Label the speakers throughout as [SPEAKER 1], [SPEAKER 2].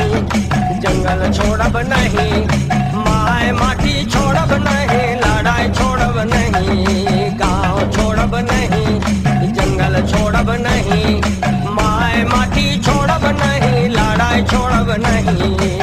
[SPEAKER 1] नहीं, जंगल छोड़ब नहीं, माय माटी छोड़ब नहीं, लड़ाई छोड़ब नहीं, गांव छोड़ब नहीं, जंगल छोड़ब नहीं, माय माटी छोड़ब नहीं, लड़ाई छोड़ब नहीं।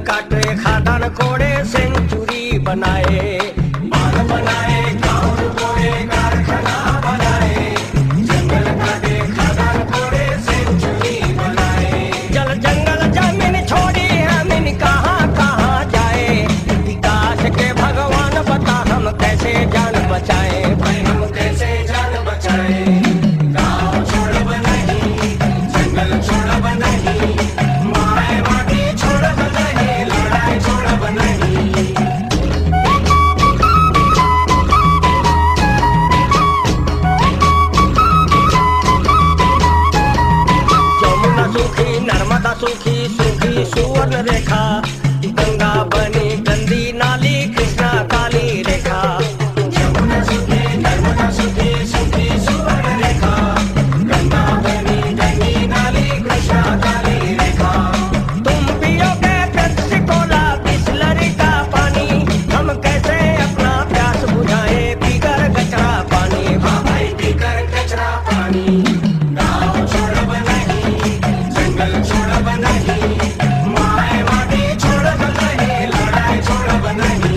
[SPEAKER 1] काटे खादान कोड़े सेंचुरी बनाए, बांध बनाए, गांव डुबोए, कारखाना बनाए, जंगल काटे खादान कोड़े सेंचुरी बनाए। जल जंगल जमीन छोड़ी हमीन कहाँ कहाँ जाए, विकास के भगवान बता हम कैसे जान बचाए, भाई हम कैसे जान बचाए। गांव छोड़ब नहीं, जंगल छोड़ब नहीं, माय माटी छोड़ब नहीं, लड़ाई छोड़ब नहीं। जमुना सूखी, नर्मदा सूखी, सूखी सुवर्ण रेखा, गंगा बनी गंदी नाली, कृष्णा काली रेखा। जमुना सूखी, नर्मदा सूखी, सूखी सुवर्ण रेखा, गंगा बनी गंदी नाली, कृष्णा काली रेखा। तुम पियोगे पेप्सी कोला बिसलरी का पानी, हम कैसे अपना प्यास बुझाए पीकर कचरा पानी, हाँ भाई पीकर कचरा पानी। गाँव छोड़ब नहीं, जंगल छोड़ब नहीं, माय माटी छोड़ब नहीं, लड़ाई छोड़ब नहीं।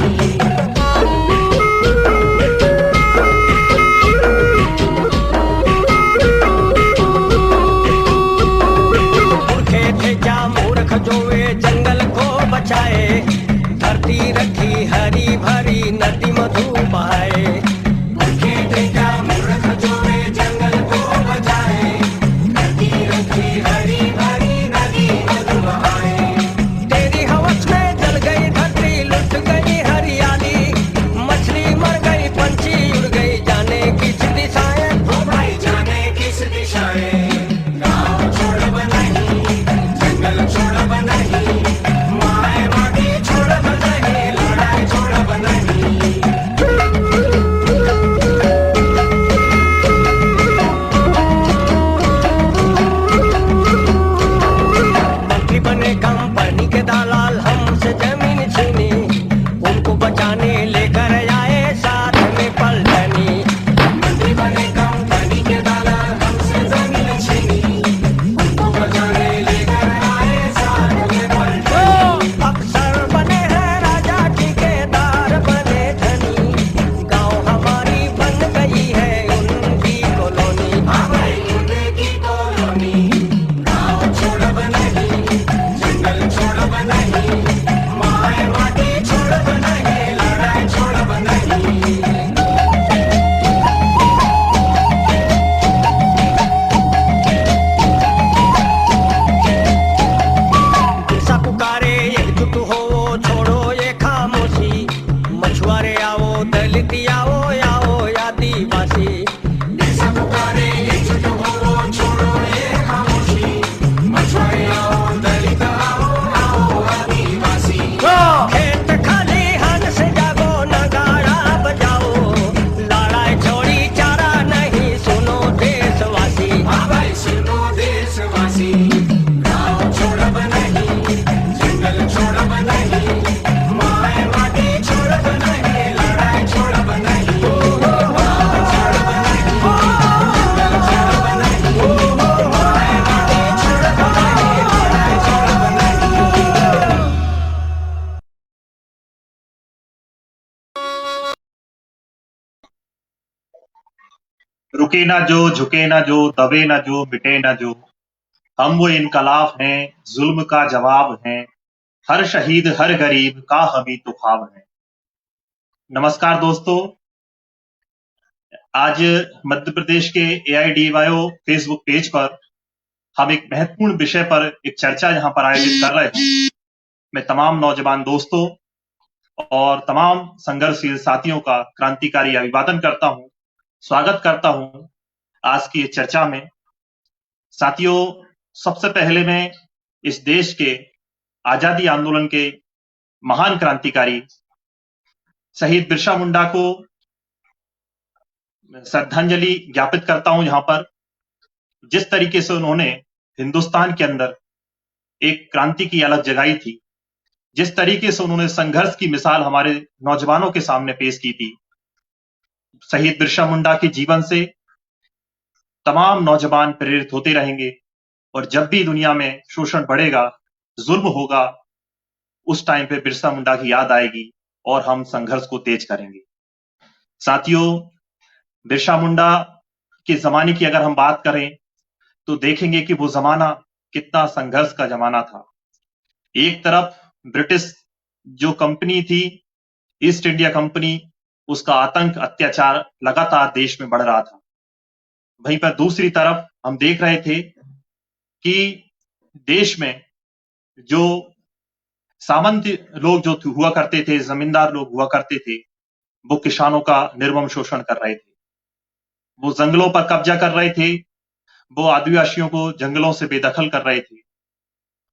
[SPEAKER 1] मूर्खे थे क्या मूर्ख जो वे जंगल को बचाए, धरती रखी हरी भरी नदी मधु बहाए। मूर्खे थे क्या मूर्ख जो वे जंगल को बचाए, धरती रखी हरी भरी नदी मधु बहाए। तेरी हवस में जल गई धरती, लुट गई हरियाली, मछली मर गई, पंछी उड़ गई, जाने किस दिशाएं, ओ भाई जाने किस दिशाएं। गाँव छोड़ब नहीं, जंगल छोड़ब नहीं, माय माटी छोड़ब नहीं, लड़ाई छोड़ब नहीं। मंत्री बने कंपनी के दलाल, हमसे जमीन छीनी, उनको बचाने लेकर आए साथ में पलटनी। मंत्री बने कंपनी के दलाल, हमसे जमीन छीनी, उनको बचाने लेकर आए साथ में पलटनी। अफसर बने हैं राजा, ठेकेदार बने धनी, गांव हमारी बन गई है उनकी कॉलोनी, हाँ भाई उनकी कॉलोनी। गाँव छोड़ब नहीं, जंगल छोड़ब नहीं, माय माटी छोड़ब नहीं, लड़ाई छोड़ब नहीं। दिशा पुकारे एकजुट हो, छोड़ो ये खामोशी, मछुआरे आओ, दलित आओ, आओ आदिवासी। दिशा पुकारे एकजुट हो, छोड़ो ये खामोशी, मछुआरे आओ, दलित आओ, आओ आदिवासी। खेत खलिहान से जागो, नगाड़ा बजाओ, लड़ाई छोड़ी चारा नहीं, सुनो देशवासी, हाँ भाई सुनो देशवासी। गाँव छोड़ब नहीं, जंगल छोड़ब नहीं, माय माटी छोड़ब नहीं, लड़ाई छोड़ब नहीं। गाँव छोड़ब नहीं, जंगल छोड़ब नहीं, माय माटी छोड़ब नहीं, लड़ाई छोड़ब नहीं।
[SPEAKER 2] रुके ना जो, झुके ना जो, दबे ना जो, मिटे ना जो, हम वो इनकलाब हैं, जुल्म का जवाब हैं, हर शहीद हर गरीब का हमी तो ख्वाब है। नमस्कार दोस्तों, आज मध्य प्रदेश के AIDYO फेसबुक पेज पर हम एक महत्वपूर्ण विषय पर एक चर्चा यहां पर आयोजित कर रहे हैं। मैं तमाम नौजवान दोस्तों और तमाम संघर्षशील साथियों का क्रांतिकारी अभिवादन करता हूं, स्वागत करता हूं आज की चर्चा में। साथियों, सबसे पहले मैं इस देश के आजादी आंदोलन के महान क्रांतिकारी शहीद बिरसा मुंडा को श्रद्धांजलि ज्ञापित करता हूं। यहां पर जिस तरीके से उन्होंने हिंदुस्तान के अंदर एक क्रांति की अलग जगाई थी, जिस तरीके से उन्होंने संघर्ष की मिसाल हमारे नौजवानों के सामने पेश की थी, शहीद बिरसा मुंडा के जीवन से तमाम नौजवान प्रेरित होते रहेंगे। और जब भी दुनिया में शोषण बढ़ेगा, जुल्म होगा, उस टाइम पे बिरसा मुंडा की याद आएगी और हम संघर्ष को तेज करेंगे। साथियों, बिरसा मुंडा के जमाने की अगर हम बात करें तो देखेंगे कि वो जमाना कितना संघर्ष का जमाना था। एक तरफ ब्रिटिश जो कंपनी थी, ईस्ट इंडिया कंपनी, उसका आतंक, अत्याचार लगातार देश में बढ़ रहा था। वहीं पर दूसरी तरफ हम देख रहे थे कि देश में जो सामंत लोग जो हुआ करते थे, जमींदार लोग हुआ करते थे, वो किसानों का निर्मम शोषण कर रहे थे। वो जंगलों पर कब्जा कर रहे थे, वो आदिवासियों को जंगलों से बेदखल कर रहे थे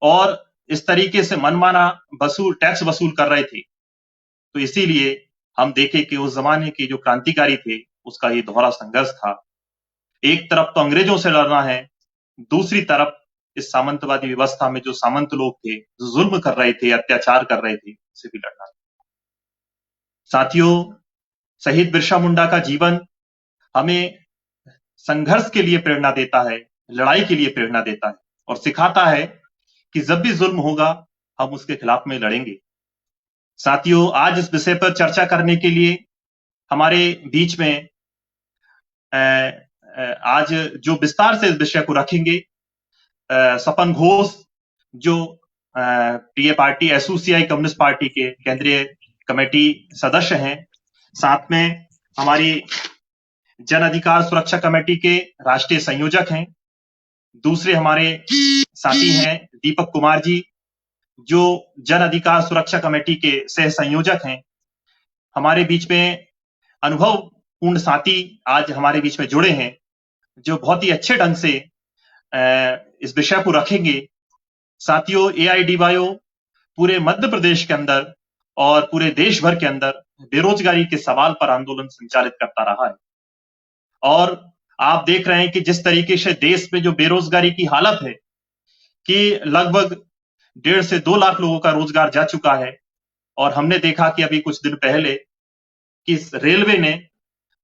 [SPEAKER 2] और इस तरीके से मनमाना टैक्स वसूल कर रहे थे। तो इसीलिए हम देखें कि उस जमाने के जो क्रांतिकारी थे, उसका ये दोहरा संघर्ष था। एक तरफ तो अंग्रेजों से लड़ना है, दूसरी तरफ इस सामंतवादी व्यवस्था में जो सामंत लोग थे, जो जुल्म कर रहे थे, अत्याचार कर रहे थे, उसे भी लड़ना। साथियों, शहीद बिरसा मुंडा का जीवन हमें संघर्ष के लिए प्रेरणा देता है, लड़ाई के लिए प्रेरणा देता है और सिखाता है कि जब भी जुल्म होगा, हम उसके खिलाफ में लड़ेंगे। साथियों, आज इस विषय पर चर्चा करने के लिए हमारे बीच में आज जो विस्तार से इस विषय को रखेंगे, सपन घोष, जो प्रिय पार्टी एसोसियाई कम्युनिस्ट पार्टी के केंद्रीय कमेटी सदस्य हैं, साथ में हमारी जन अधिकार सुरक्षा कमेटी के राष्ट्रीय संयोजक हैं। दूसरे हमारे साथी हैं दीपक कुमार जी, जो जन अधिकार सुरक्षा कमेटी के सह संयोजक हैं। हमारे बीच में अनुभवपूर्ण साथी आज हमारे बीच में जुड़े हैं, जो बहुत ही अच्छे ढंग से इस विषय को रखेंगे। साथियों, एआईडीवाईओ पूरे मध्य प्रदेश के अंदर और पूरे देश भर के अंदर बेरोजगारी के सवाल पर आंदोलन संचालित करता रहा है और आप देख रहे हैं कि जिस तरीके से देश में जो बेरोजगारी की हालत है कि लगभग 1.5 से 2 लाख लोगों का रोजगार जा चुका है। और हमने देखा कि अभी कुछ दिन पहले कि रेलवे ने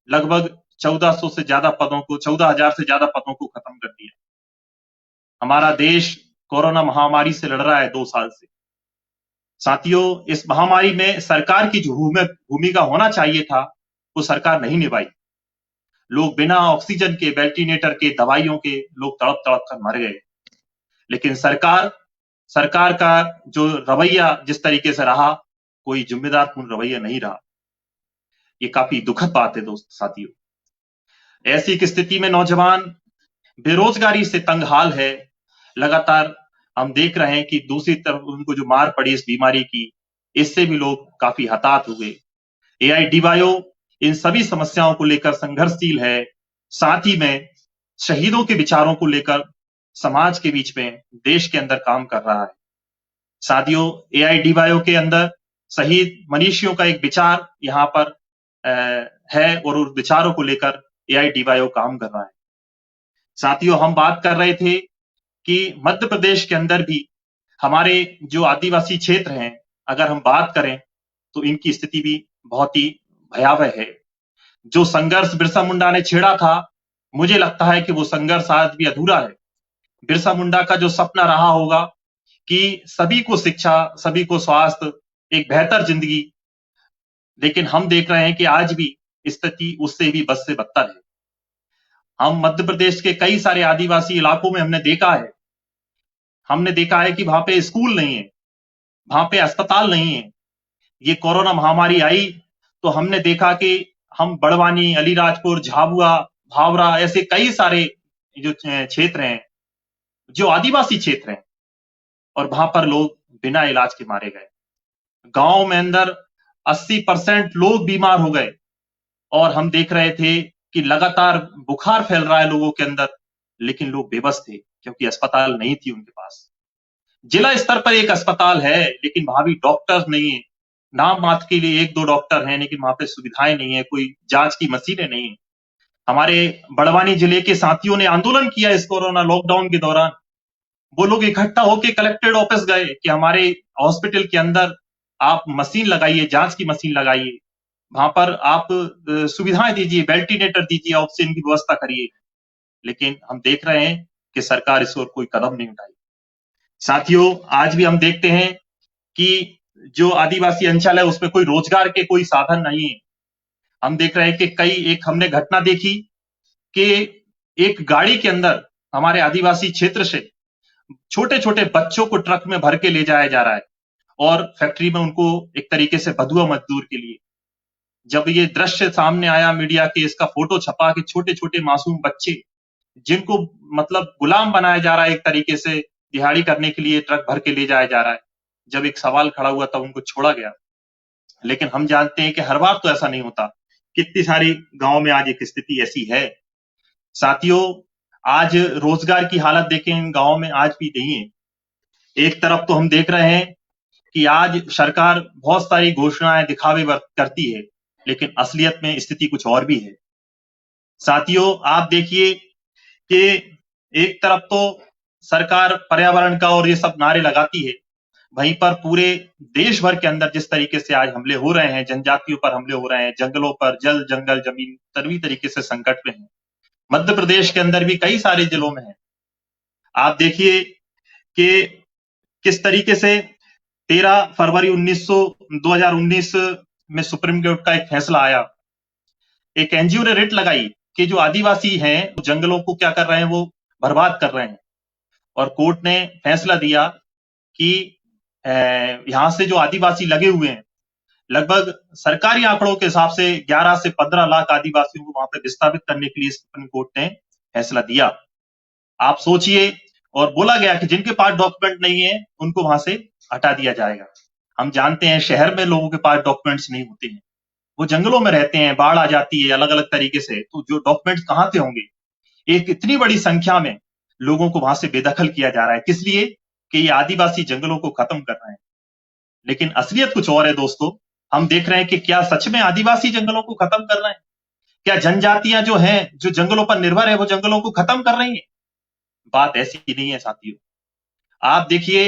[SPEAKER 2] लगभग 1400 से ज्यादा पदों को 14,000 से ज्यादा पदों को खत्म कर दिया। हमारा देश कोरोना महामारी से लड़ रहा है 2 साल से। साथियों, इस महामारी में सरकार की जो भूमिका होना चाहिए था, वो सरकार नहीं निभाई। लोग बिना ऑक्सीजन के, वेंटिलेटर के, दवाइयों के लोग तड़प तड़प कर मर गए। लेकिन सरकार का जो रवैया जिस तरीके से रहा, कोई जिम्मेदार पूर्ण रवैया नहीं रहा। ये काफी दुखद बात है दोस्तों। ऐसी एक स्थिति में नौजवान बेरोजगारी से तंग हाल है। लगातार हम देख रहे हैं कि दूसरी तरफ उनको जो मार पड़ी इस बीमारी की, इससे भी लोग काफी हताहत हुए। एआईडीवाईओ इन सभी समस्याओं को लेकर संघर्षशील है, साथ ही में शहीदों के विचारों को लेकर समाज के बीच में, देश के अंदर काम कर रहा है। साथियों, एआईडीवाईओ के अंदर शहीद मनीषियों का एक विचार यहाँ पर है और उस विचारों को लेकर एआईडीवाईओ काम कर रहा है। साथियों, हम बात कर रहे थे कि मध्य प्रदेश के अंदर भी हमारे जो आदिवासी क्षेत्र हैं, अगर हम बात करें तो इनकी स्थिति भी बहुत ही भयावह है। जो संघर्ष बिरसा मुंडा ने छेड़ा था, मुझे लगता है कि वो संघर्ष आज भी अधूरा है। बिरसा मुंडा का जो सपना रहा होगा कि सभी को शिक्षा, सभी को स्वास्थ्य, एक बेहतर जिंदगी, लेकिन हम देख रहे हैं कि आज भी स्थिति उससे भी बद से बदतर है। हम मध्य प्रदेश के कई सारे आदिवासी इलाकों में हमने देखा है कि वहां पे स्कूल नहीं है, वहां पे अस्पताल नहीं है। ये कोरोना महामारी आई तो हमने देखा कि हम बड़वानी, अलीराजपुर, झाबुआ, भावरा, ऐसे कई सारे जो क्षेत्र हैं, जो आदिवासी क्षेत्र हैं, और वहां पर लोग बिना इलाज के मारे गए। गांव में अंदर 80% लोग बीमार हो गए और हम देख रहे थे कि लगातार बुखार फैल रहा है लोगों के अंदर, लेकिन लोग बेबस थे क्योंकि अस्पताल नहीं थी उनके पास। जिला स्तर पर एक अस्पताल है, लेकिन वहां भी डॉक्टर्स नहीं है। नाम मात्र के लिए 1-2 डॉक्टर हैं, लेकिन वहां पे सुविधाएं नहीं है, कोई जांच की मशीनें नहीं है। हमारे बड़वानी जिले के साथियों ने आंदोलन किया इस कोरोना लॉकडाउन के दौरान। वो लोग इकट्ठा होकर कलेक्टेड ऑफिस गए कि हमारे हॉस्पिटल के अंदर आप मशीन लगाइए, जांच की मशीन लगाइए, वहां पर आप सुविधाएं दीजिए, वेंटिलेटर दीजिए, ऑक्सीजन की व्यवस्था करिए। लेकिन हम देख रहे हैं कि सरकार इस ओर कोई कदम नहीं उठाई। साथियों, आज भी हम देखते हैं कि जो आदिवासी अंचल है उसमें कोई रोजगार के कोई साधन नहीं है। हम देख रहे हैं कि एक हमने घटना देखी कि एक गाड़ी के अंदर हमारे आदिवासी क्षेत्र से छोटे छोटे बच्चों को ट्रक में भर के ले जाया जा रहा है और फैक्ट्री में उनको एक तरीके से बधुआ मजदूर के लिए। जब ये दृश्य सामने आया मीडिया के, इसका फोटो छपा कि छोटे छोटे मासूम बच्चे जिनको मतलब गुलाम बनाया जा रहा है, एक तरीके से दिहाड़ी करने के लिए ट्रक भर के ले जाया जा रहा है। जब एक सवाल खड़ा हुआ तब उनको छोड़ा गया। लेकिन हम जानते हैं कि हर बार तो ऐसा नहीं होता। कितनी सारी गांव में आज एक स्थिति ऐसी है। साथियों, आज रोजगार की हालत देखें इन गांवों में आज भी नहीं है। एक तरफ तो हम देख रहे हैं कि आज सरकार बहुत सारी घोषणाएं दिखावे करती है, लेकिन असलियत में स्थिति कुछ और भी है। साथियों, आप देखिए कि एक तरफ तो सरकार पर्यावरण का और ये सब नारे लगाती है, वहीं पर पूरे देश भर के अंदर जिस तरीके से आज हमले हो रहे हैं, जनजातियों पर हमले हो रहे हैं, जंगलों पर, जल जंगल जमीन सभी तरीके से संकट में है। मध्य प्रदेश के अंदर भी कई सारे जिलों में है। आप देखिए कि किस तरीके से 13 फरवरी 2019 में सुप्रीम कोर्ट का एक फैसला आया। एक एनजीओ ने रिट लगाई कि जो आदिवासी हैं वो जंगलों को क्या कर रहे हैं, वो बर्बाद कर रहे हैं। और कोर्ट ने फैसला दिया कि यहां से जो आदिवासी लगे हुए हैं, लगभग सरकारी आंकड़ों के हिसाब से 11 से 15 लाख आदिवासियों को वहां पे विस्थापित करने के लिए सुप्रीम कोर्ट ने फैसला दिया। आप सोचिए, और बोला गया कि जिनके पास डॉक्यूमेंट नहीं है उनको वहां से हटा दिया जाएगा। हम जानते हैं शहर में लोगों के पास डॉक्यूमेंट्स नहीं होते हैं, वो जंगलों में रहते हैं, बाढ़ आ जाती है अलग अलग तरीके से, तो जो डॉक्यूमेंट्स कहां से होंगे। एक इतनी बड़ी संख्या में लोगों को वहां से बेदखल किया जा रहा है, किस लिए कि ये आदिवासी जंगलों को खत्म कर रहे हैं। लेकिन असलियत कुछ और है दोस्तों। हम देख रहे हैं कि क्या सच में आदिवासी जंगलों को खत्म कर रहे हैं? क्या जनजातियां जो हैं, जो जंगलों पर निर्भर है, वो जंगलों को खत्म कर रही हैं? बात ऐसी नहीं है साथियों। आप देखिए,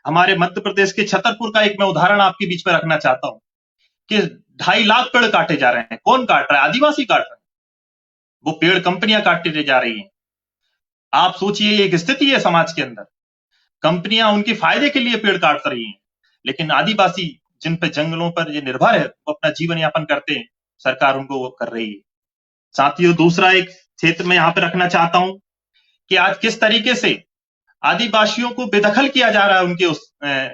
[SPEAKER 2] हमारे मध्य प्रदेश के छतरपुर का एक मैं उदाहरण आपके बीच में रखना चाहता हूं कि 2.5 लाख पेड़ काटे जा रहे हैं। कौन काट रहा है? आदिवासी काट रहे हैं। वो पेड़ कंपनियां काटते जा रही हैं। आप सोचिए, एक स्थिति है समाज के अंदर, कंपनियां उनके फायदे के लिए पेड़ काट रही हैं, लेकिन आदिवासी जिन पे जंगलों पर ये निर्भर है, वो अपना जीवन यापन करते हैं, सरकार उनको वो कर रही है। साथियों, दूसरा एक क्षेत्र में यहां पे रखना चाहता हूं कि आज किस तरीके से आदिवासियों को बेदखल किया जा रहा है उनके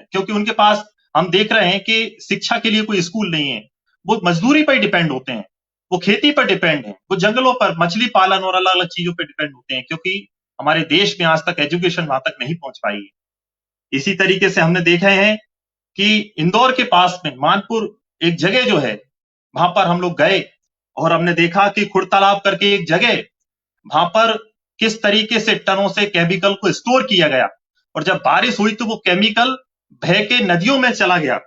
[SPEAKER 2] क्योंकि उनके पास हम देख रहे हैं कि शिक्षा के लिए कोई स्कूल नहीं है। वो मजदूरी पर डिपेंड होते हैं, वो खेती पर डिपेंड है, वो जंगलों पर मछली पालन और अलग अलग चीजों पर डिपेंड होते हैं, क्योंकि हमारे देश में आज तक एजुकेशन वहां तक नहीं पहुंच पाई है। इसी तरीके से हमने देखा है कि इंदौर के पास में मानपुर एक जगह जो है, वहां पर हम लोग गए और हमने देखा कि खुड़तालाब करके एक जगह, वहां पर किस तरीके से टनों से केमिकल को स्टोर किया गया, और जब बारिश हुई तो वो केमिकल बह के नदियों में चला गया।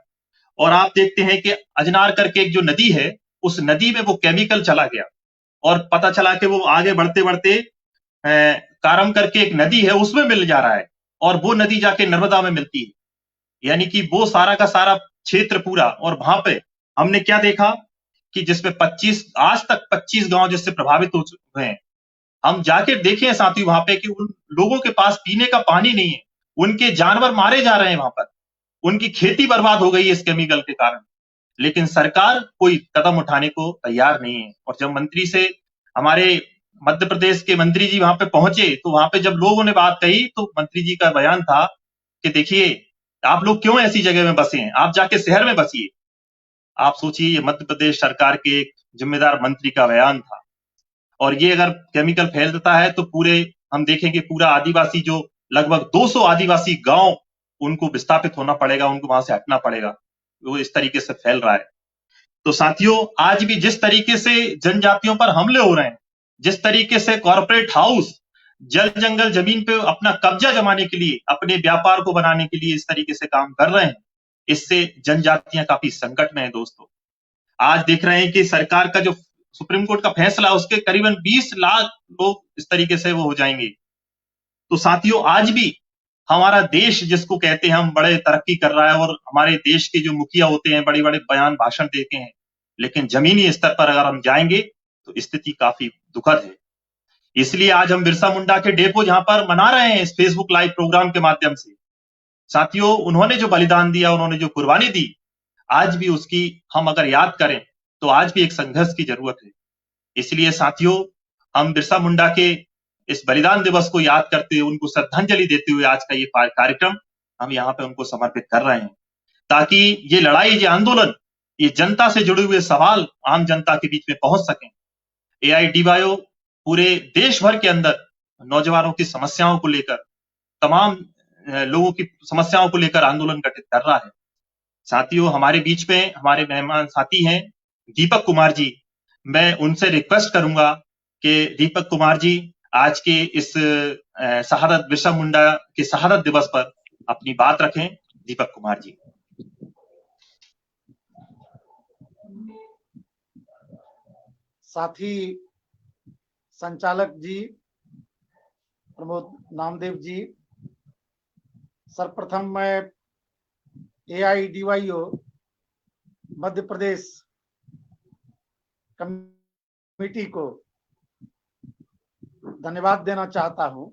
[SPEAKER 2] और आप देखते हैं कि अजनार करके एक जो नदी है, उस नदी में वो केमिकल चला गया, और पता चला कि वो आगे बढ़ते बढ़ते कारम करके एक नदी है उसमें मिल जा रहा है, और वो नदी जाके नर्मदा में मिलती है। यानी कि वो सारा का सारा क्षेत्र पूरा, और वहां पे हमने क्या देखा कि जिसमें 25 आज तक 25 गांव जिससे प्रभावित हो चुके हैं। हम जाके देखे साथी वहां पे कि उन लोगों के पास पीने का पानी नहीं है, उनके जानवर मारे जा रहे हैं वहां पर, उनकी खेती बर्बाद हो गई है इस केमिकल के कारण। लेकिन सरकार कोई कदम उठाने को तैयार नहीं है। और जब मंत्री से हमारे मध्य प्रदेश के मंत्री जी वहां पे पहुंचे, तो वहां पे जब लोगों ने बात कही तो मंत्री जी का बयान था कि देखिए, आप लोग क्यों ऐसी जगह में बसे हैं, आप जाके शहर में बसिए। आप सोचिए, ये मध्य प्रदेश सरकार के एक जिम्मेदार मंत्री का बयान था। और ये अगर केमिकल फैल देता है तो पूरे हम देखेंगे पूरा आदिवासी जो लगभग 200 आदिवासी गांव, उनको विस्थापित होना पड़ेगा, उनको वहां से हटना पड़ेगा। वो इस तरीके से फैल रहा है। तो साथियों, आज भी जिस तरीके से जनजातियों पर हमले हो रहे हैं, जिस तरीके से कॉर्पोरेट हाउस जल जंगल जमीन पे अपना कब्जा जमाने के लिए, अपने व्यापार को बनाने के लिए इस तरीके से काम कर रहे हैं। इससे जनजातियां काफी संकट में है दोस्तों। आज देख रहे हैं कि सरकार का जो सुप्रीम कोर्ट का फैसला, उसके करीबन 20 लाख लोग इस तरीके से वो हो जाएंगे। तो साथियों, आज भी हमारा देश, जिसको कहते हैं हम, बड़े तरक्की कर रहा है और हमारे देश के जो मुखिया होते हैं बड़े बड़े बयान भाषण देते हैं, लेकिन जमीनी स्तर पर अगर हम जाएंगे तो स्थिति काफी दुखद है। इसलिए आज हम बिरसा मुंडा के डे को जहां पर मना रहे हैं इस फेसबुक लाइव प्रोग्राम के माध्यम से। साथियों, उन्होंने जो बलिदान दिया, उन्होंने जो कुर्बानी दी, आज भी उसकी हम अगर याद करें तो आज भी एक संघर्ष की जरूरत है। इसलिए साथियों, हम बिरसा मुंडा के इस बलिदान दिवस को याद करते हुए, उनको श्रद्धांजलि देते हुए आज का ये कार्यक्रम हम यहाँ पे उनको समर्पित कर रहे हैं, ताकि ये लड़ाई, ये आंदोलन, ये जनता से जुड़े हुए सवाल आम जनता के बीच में पहुंच सकें। एआईडीवाईओ पूरे देश भर के अंदर नौजवानों की समस्याओं को लेकर, तमाम लोगों की समस्याओं को लेकर आंदोलन गठित कर रहा है। साथियों, हमारे बीच में हमारे मेहमान साथी हैं दीपक कुमार जी। मैं उनसे रिक्वेस्ट करूंगा कि दीपक कुमार जी आज के इस शहादत, बिरसा मुंडा के शहादत दिवस पर अपनी बात रखें। दीपक कुमार जी।
[SPEAKER 3] साथी संचालक जी, प्रमोद नामदेव जी, सर्वप्रथम मैं एआईडीवाईओ मध्य प्रदेश कमेटी को धन्यवाद देना चाहता हूं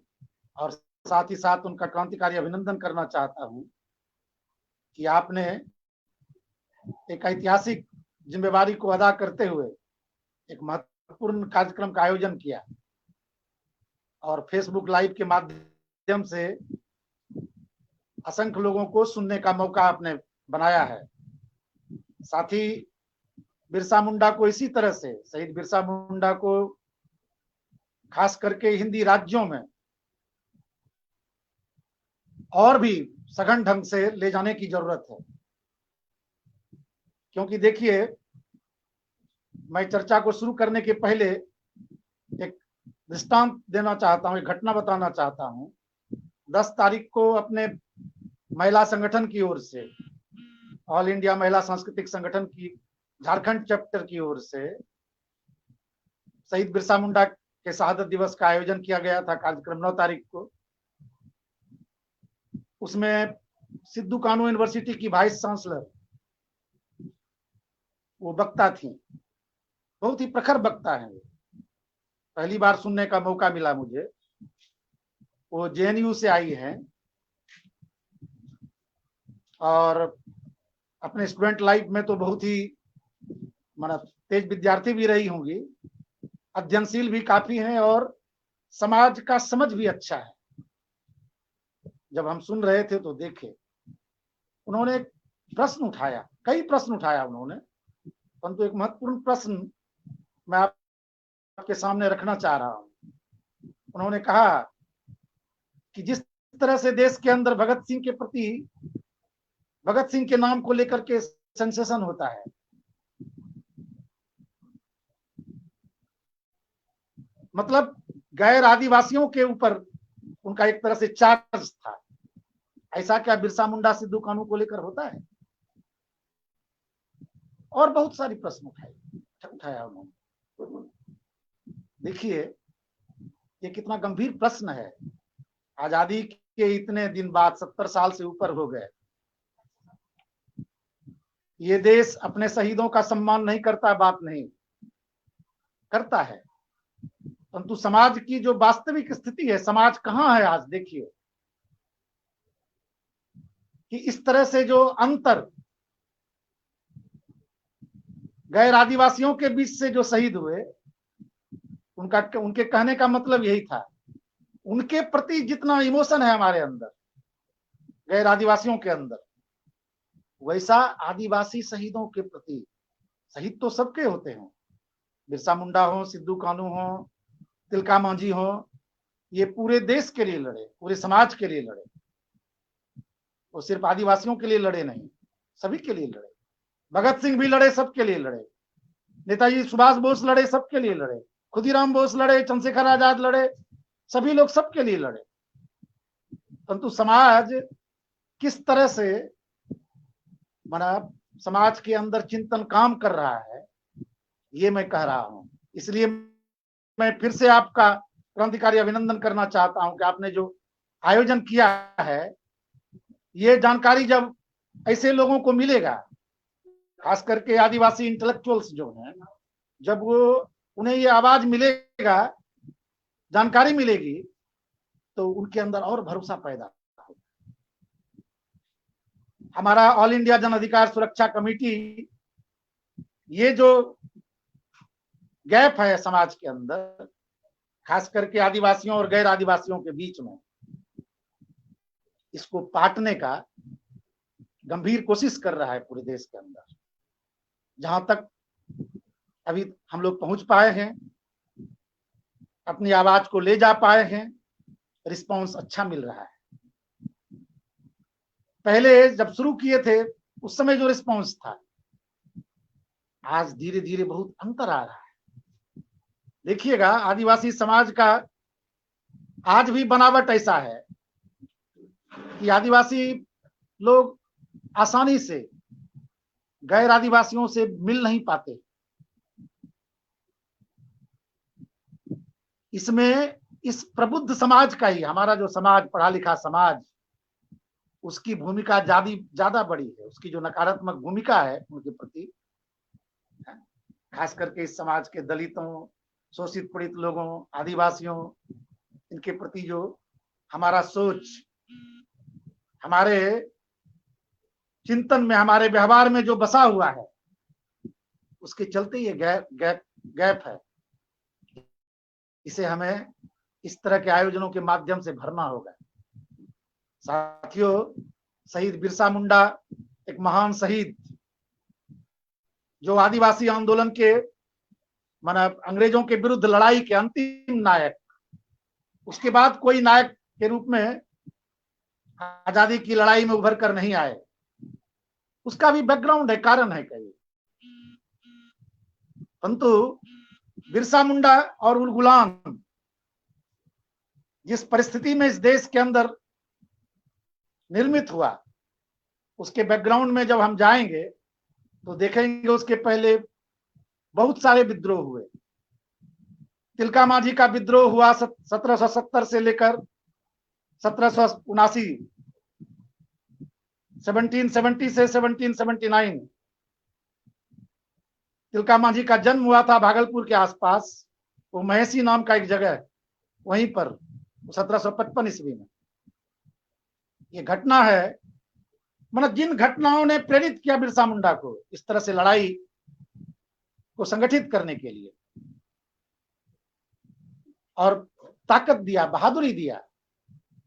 [SPEAKER 3] और साथ ही साथ उनका क्रांतिकारी अभिनंदन करना चाहता हूं कि आपने एक ऐतिहासिक जिम्मेवारी को अदा करते हुए एक महत्वपूर्ण कार्यक्रम का आयोजन किया और फेसबुक लाइव के माध्यम से असंख्य लोगों को सुनने का मौका आपने बनाया है। साथ ही बिरसा मुंडा को इसी तरह से, शहीद बिरसा मुंडा को खास करके हिंदी राज्यों में और भी सघन ढंग से ले जाने की जरूरत है, क्योंकि देखिए, मैं चर्चा को शुरू करने के पहले एक दृष्टांत देना चाहता हूं, एक घटना बताना चाहता हूं। 10 तारीख को अपने महिला संगठन की ओर से, ऑल इंडिया महिला सांस्कृतिक संगठन की झारखंड चैप्टर की ओर से शहीद बिरसा मुंडा के शहादत दिवस का आयोजन किया गया था। कार्यक्रम 9 तारीख को, उसमें सिद्धू कानू यूनिवर्सिटी की वाइस चांसलर वो वक्ता थी, बहुत ही प्रखर वक्ता है। पहली बार सुनने का मौका मिला मुझे। वो जेएनयू से आई हैं और अपने स्टूडेंट लाइफ में तो बहुत ही तेज विद्यार्थी भी रही होंगी, अध्ययनशील भी काफी हैं और समाज का समझ भी अच्छा है। जब हम सुन रहे थे तो देखे, उन्होंने एक प्रश्न उठाया, कई प्रश्न उठाया उन्होंने, परंतु एक महत्वपूर्ण प्रश्न मैं आपके सामने रखना चाह रहा हूं। उन्होंने कहा कि जिस तरह से देश के अंदर भगत सिंह के प्रति, भगत सिंह के नाम को लेकर के सेंसेशन होता है, मतलब गैर आदिवासियों के ऊपर उनका एक तरह से चार्ज था, ऐसा क्या बिरसा मुंडा सिद्धू कानू को लेकर होता है? और बहुत सारी प्रश्न उठाया उन्होंने। देखिए, ये कितना गंभीर प्रश्न है। आजादी के इतने दिन बाद, 70 साल से ऊपर हो गए, ये देश अपने शहीदों का सम्मान नहीं करता, बात नहीं करता है, परंतु समाज की जो वास्तविक स्थिति है, समाज कहां है आज, देखिए कि इस तरह से जो अंतर गैर आदिवासियों के बीच से जो शहीद हुए, उनके कहने का मतलब यही था, उनके प्रति जितना इमोशन है हमारे अंदर, गैर आदिवासियों के अंदर, वैसा आदिवासी शहीदों के प्रति, शहीद तो सबके होते हैं, बिरसा मुंडा हो, सिद्धू कानू हो, तिलका मांझी हो, ये पूरे देश के लिए लड़े, पूरे समाज के लिए लड़े, वो सिर्फ आदिवासियों के लिए लड़े नहीं, सभी के लिए लड़े। भगत सिंह भी लड़े, सबके लिए लड़े, नेताजी सुभाष बोस लड़े, सबके लिए लड़े, खुदीराम बोस लड़े, चंद्रशेखर आजाद लड़े, सभी लोग सबके लिए लड़े, परंतु समाज किस तरह से समाज के अंदर चिंतन काम कर रहा है ये मैं कह रहा हूं। इसलिए मैं फिर से आपका क्रांतिकारी अभिनंदन करना चाहता हूं कि आपने जो आयोजन किया है, ये जानकारी जब ऐसे लोगों को मिलेगा, खास करके आदिवासी इंटेलेक्चुअल्स जो हैं, जब वो उन्हें ये आवाज मिलेगा, जानकारी मिलेगी, तो उनके अंदर और भरोसा पैदा होगा। हमारा ऑल इंडिया जन अधिकार सुरक्षा कमेटी, ये जो गैप है समाज के अंदर, खास करके आदिवासियों और गैर आदिवासियों के बीच में, इसको पाटने का गंभीर कोशिश कर रहा है पूरे देश के अंदर। जहां तक अभी हम लोग पहुंच पाए हैं, अपनी आवाज को ले जा पाए हैं, रिस्पांस अच्छा मिल रहा है। पहले जब शुरू किए थे उस समय जो रिस्पांस था, आज धीरे धीरे बहुत अंतर आ रहा है। देखिएगा, आदिवासी समाज का आज भी बनावट ऐसा है कि आदिवासी लोग आसानी से गैर आदिवासियों से मिल नहीं पाते। इसमें इस प्रबुद्ध समाज का ही, हमारा जो समाज, पढ़ा लिखा समाज, उसकी भूमिका ज्यादा बड़ी है। उसकी जो नकारात्मक भूमिका है उनके प्रति, खास करके इस समाज के दलितों, शोषित पीड़ित लोगों, आदिवासियों, इनके प्रति जो हमारा सोच, हमारे चिंतन में, हमारे व्यवहार में जो बसा हुआ है, उसके चलते ये गैप है। इसे हमें इस तरह के आयोजनों के माध्यम से भरना होगा। साथियों, शहीद बिरसा मुंडा एक महान शहीद, जो आदिवासी आंदोलन के, अंग्रेजों के विरुद्ध लड़ाई के अंतिम नायक, उसके बाद कोई नायक के रूप में आजादी की लड़ाई में उभर कर नहीं आए। उसका भी बैकग्राउंड है, कारण है कई। परंतु बिरसा मुंडा और उल गुलाम जिस परिस्थिति में इस देश के अंदर निर्मित हुआ, उसके बैकग्राउंड में जब हम जाएंगे तो देखेंगे उसके पहले बहुत सारे विद्रोह हुए। तिलका मांझी का विद्रोह हुआ 1770 से लेकर 1779, 1770 से 1779। तिलका मांझी का जन्म हुआ था भागलपुर के आसपास, वो महेसी नाम का एक जगह, वहीं पर 1755 ईस्वी में। ये घटना है, जिन घटनाओं ने प्रेरित किया बिरसा मुंडा को इस तरह से लड़ाई को संगठित करने के लिए, और ताकत दिया, बहादुरी दिया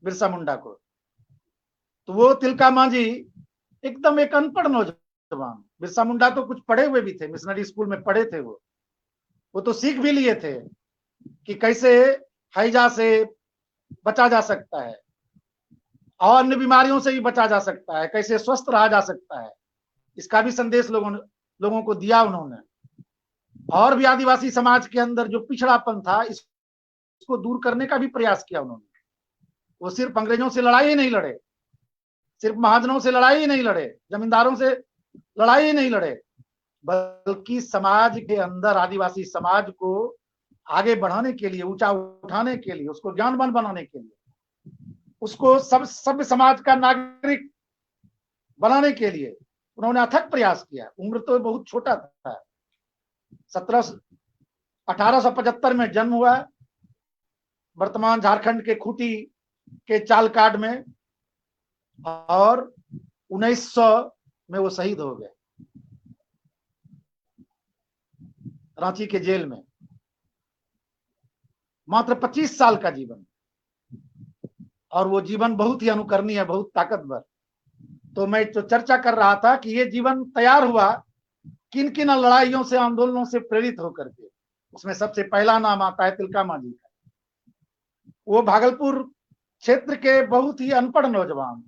[SPEAKER 3] बिरसा मुंडा को, तो वो तिलका मांझी एकदम एक अनपढ़ नौजवान। बिरसा मुंडा तो कुछ पढ़े हुए भी थे, मिशनरी स्कूल में पढ़े थे, वो तो सीख भी लिए थे कि कैसे हैजा से बचा जा सकता है और अन्य बीमारियों से भी बचा जा सकता है, कैसे स्वस्थ रहा जा सकता है। इसका भी संदेश लोगों को दिया उन्होंने। और भी आदिवासी समाज के अंदर जो पिछड़ापन था, इसको दूर करने का भी प्रयास किया उन्होंने। वो सिर्फ अंग्रेजों से लड़ाई ही नहीं लड़े, सिर्फ महाजनों से लड़ाई ही नहीं लड़े, जमींदारों से लड़ाई ही नहीं लड़े, बल्कि समाज के अंदर आदिवासी समाज को आगे बढ़ाने के लिए, ऊंचा उठाने के लिए, उसको ज्ञानवान बनाने के लिए, उसको सभ्य समाज का नागरिक बनाने के लिए उन्होंने अथक प्रयास किया। उम्र तो बहुत छोटा था, 1875 में जन्म हुआ, वर्तमान झारखंड के खूंटी के चालकाड में, और 1900 में वो शहीद हो गए रांची के जेल में। मात्र 25 साल का जीवन, और वो जीवन बहुत ही अनुकरणीय, बहुत ताकतवर। तो मैं जो चर्चा कर रहा था कि ये जीवन तैयार हुआ किन किन लड़ाइयों से, आंदोलनों से प्रेरित होकर के। उसमें सबसे पहला नाम आता है तिलका मांझी का। वो भागलपुर क्षेत्र के बहुत ही अनपढ़ नौजवान,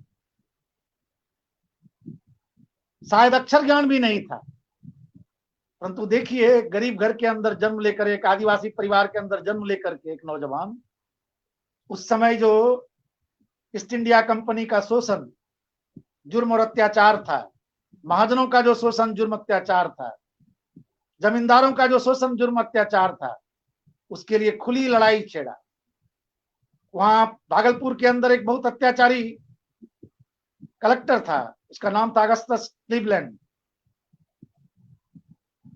[SPEAKER 3] शायद अक्षर ज्ञान भी नहीं था, परंतु देखिए, गरीब घर के अंदर जन्म लेकर, एक आदिवासी परिवार के अंदर जन्म लेकर के एक नौजवान उस समय जो ईस्ट इंडिया कंपनी का शोषण, जुर्म और अत्याचार था, महाजनों का जो शोषण, जुर्म, अत्याचार था, जमींदारों का जो शोषण, जुर्म, अत्याचार था, उसके लिए खुली लड़ाई छेड़ा। वहां भागलपुर के अंदर एक बहुत अत्याचारी कलेक्टर था, उसका नाम था अगस्टस क्लीवलैंड।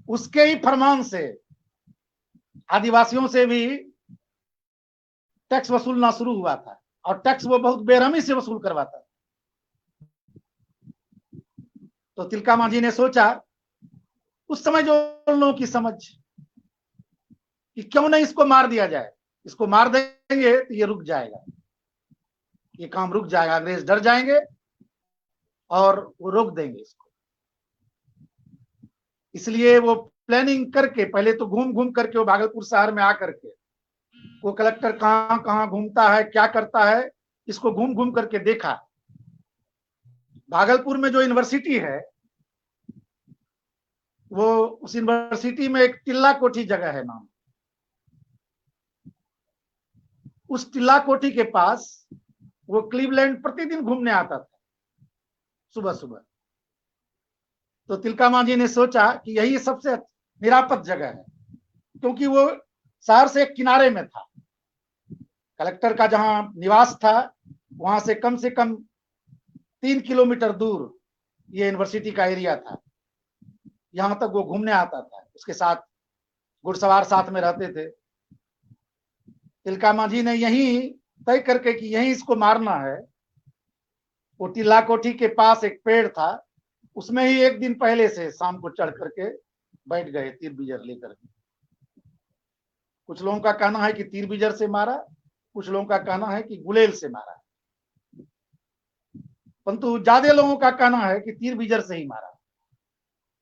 [SPEAKER 3] उसके ही फरमान से आदिवासियों से भी टैक्स वसूलना शुरू हुआ था, और टैक्स वो बहुत बेरहमी से वसूल करवाता। तो तिलका मांझी ने सोचा, उस समय जो लोगों की समझ, कि क्यों नहीं इसको मार दिया जाए, इसको मार देंगे तो ये रुक जाएगा, ये काम रुक जाएगा, अंग्रेज डर जाएंगे और वो रोक देंगे इसको। इसलिए वो प्लानिंग करके, पहले तो घूम घूम करके, वो भागलपुर शहर में आकर के, वो कलेक्टर कहां कहां घूमता है, क्या करता है, इसको घूम घूम करके देखा। भागलपुर में जो यूनिवर्सिटी है, वो उस यूनिवर्सिटी में एक टिल्ला कोठी जगह है नाम, उस टिल्ला कोठी के पास वो क्लीवलैंड प्रतिदिन घूमने आता था, सुबह सुबह। तो तिलका मांझी ने सोचा कि यही सबसे निरापद जगह है, क्योंकि वो शहर से किनारे में था। कलेक्टर का जहां निवास था, वहां से कम 3 किलोमीटर दूर ये यूनिवर्सिटी का एरिया था। यहां तक वो घूमने आता था, उसके साथ घुड़सवार साथ में रहते थे। तिलका मांझी ने यही तय करके कि यही इसको मारना है, वो टिल्ला कोठी के पास एक पेड़ था, उसमें ही एक दिन पहले से शाम को चढ़ करके बैठ गए तीर बिजर लेकर के। कुछ लोगों का कहना है कि तीर बिजर से मारा, कुछ लोगों का कहना है कि गुलेल से मारा, परंतु ज्यादा लोगों का कहना है कि तीर बिजर से ही मारा,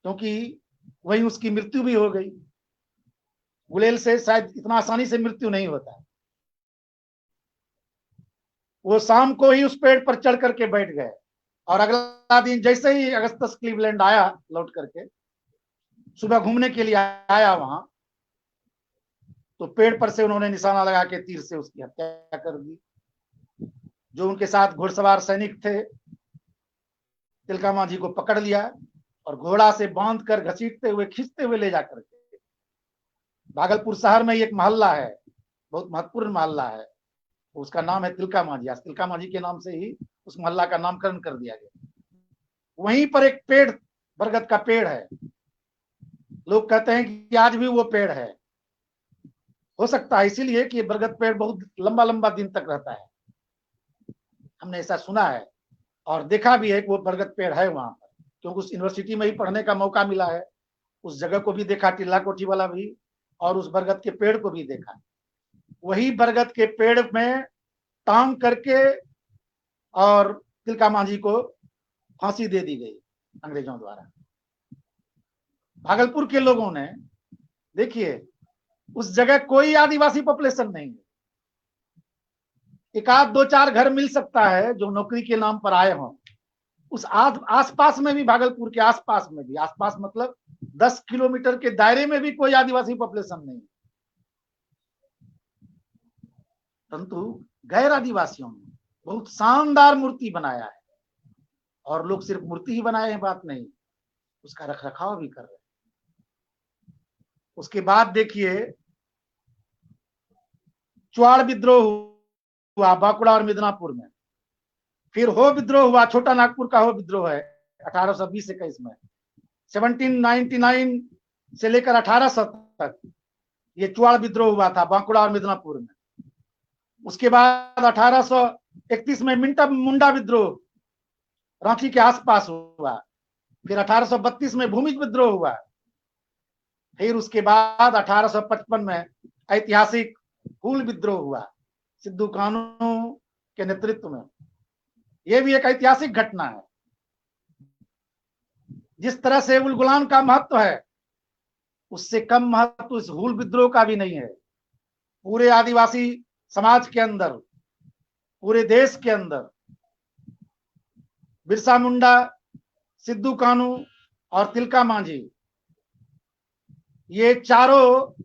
[SPEAKER 3] क्योंकि वहीं उसकी मृत्यु भी हो गई। गुलेल से शायद इतना आसानी से मृत्यु नहीं होता। वो शाम को ही उस पेड़ पर चढ़ करके बैठ गए, और अगला दिन जैसे ही अगस्टस क्लीवलैंड आया लौट करके, सुबह घूमने के लिए आया वहां, तो पेड़ पर से उन्होंने निशाना लगा के तीर से उसकी हत्या कर दी। जो उनके साथ घुड़सवार सैनिक थे, तिलका मांझी को पकड़ लिया और घोड़ा से बांध कर घसीटते हुए, खींचते हुए ले जाकर के भागलपुर शहर में एक मोहल्ला है, बहुत महत्वपूर्ण मोहल्ला है, उसका नाम है तिलका मांझी। आज तिलका मांझी के नाम से ही उस मोहल्ला का नामकरण कर दिया गया। वहीं पर एक पेड़, बरगद का पेड़ है, लोग कहते हैं कि आज भी वो पेड़ है। हो सकता है इसीलिए कि बरगद पेड़ बहुत लंबा लंबा दिन तक रहता है, हमने ऐसा सुना है और देखा भी है कि वो बरगद पेड़ है वहां पर, क्योंकि उस यूनिवर्सिटी में ही पढ़ने का मौका मिला है। उस जगह को भी देखा, टिल्ला कोठी वाला भी, और उस बरगद के पेड़ को भी देखा। वही बरगद के पेड़ में टांग करके और तिलका मांझी को फांसी दे दी गई अंग्रेजों द्वारा। भागलपुर के लोगों ने, देखिए, उस जगह कोई आदिवासी पॉपुलेशन नहीं है, एक आध दो चार घर मिल सकता है जो नौकरी के नाम पर आए हों। उस आसपास में भी, भागलपुर के आसपास में भी, आसपास मतलब 10 किलोमीटर के दायरे में भी कोई आदिवासी पॉपुलेशन नहीं, परंतु गैर आदिवासियों ने बहुत शानदार मूर्ति बनाया है, और लोग सिर्फ मूर्ति ही बनाए हैं बात नहीं, उसका रख रखाव भी कर रहे हैं। उसके बाद देखिए, चुआड़ विद्रोह हुआ बांकुड़ा और मिदनापुर में, फिर हो विद्रोह हुआ, छोटा नागपुर का हो विद्रोह है 1820-21 में। 1799 से लेकर 1800 तक ये चुआड़ विद्रोह हुआ था बांकुड़ा और मिदनापुर में। उसके बाद 1831 में मिंटा मुंडा विद्रोह रांची के आसपास हुआ। फिर 1832 में भूमि विद्रोह हुआ। फिर उसके बाद 1855 में ऐतिहासिक हूल विद्रोह हुआ सिद्धू कानू के नेतृत्व में। यह भी एक ऐतिहासिक घटना है। जिस तरह से उल गुलाम का महत्व है, उससे कम महत्व इस हूल विद्रोह का भी नहीं है। पूरे आदिवासी समाज के अंदर, पूरे देश के अंदर बिरसा मुंडा, सिद्धू कानू और तिलका मांझी, ये चारों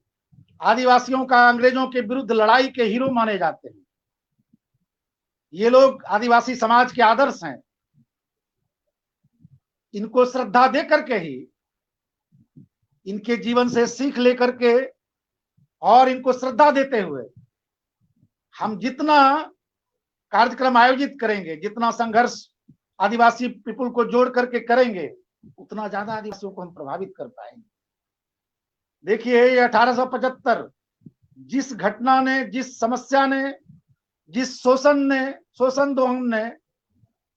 [SPEAKER 3] आदिवासियों का अंग्रेजों के विरुद्ध लड़ाई के हीरो माने जाते हैं। ये लोग आदिवासी समाज के आदर्श हैं, इनको श्रद्धा दे करके ही, इनके जीवन से सीख लेकर के और इनको श्रद्धा देते हुए हम जितना कार्यक्रम आयोजित करेंगे, जितना संघर्ष आदिवासी पीपुल को जोड़ करके करेंगे, उतना ज्यादा आदिवासियों को हम प्रभावित कर पाएंगे। देखिए, ये 1875 जिस घटना ने, जिस समस्या ने, जिस शोषण दोहन ने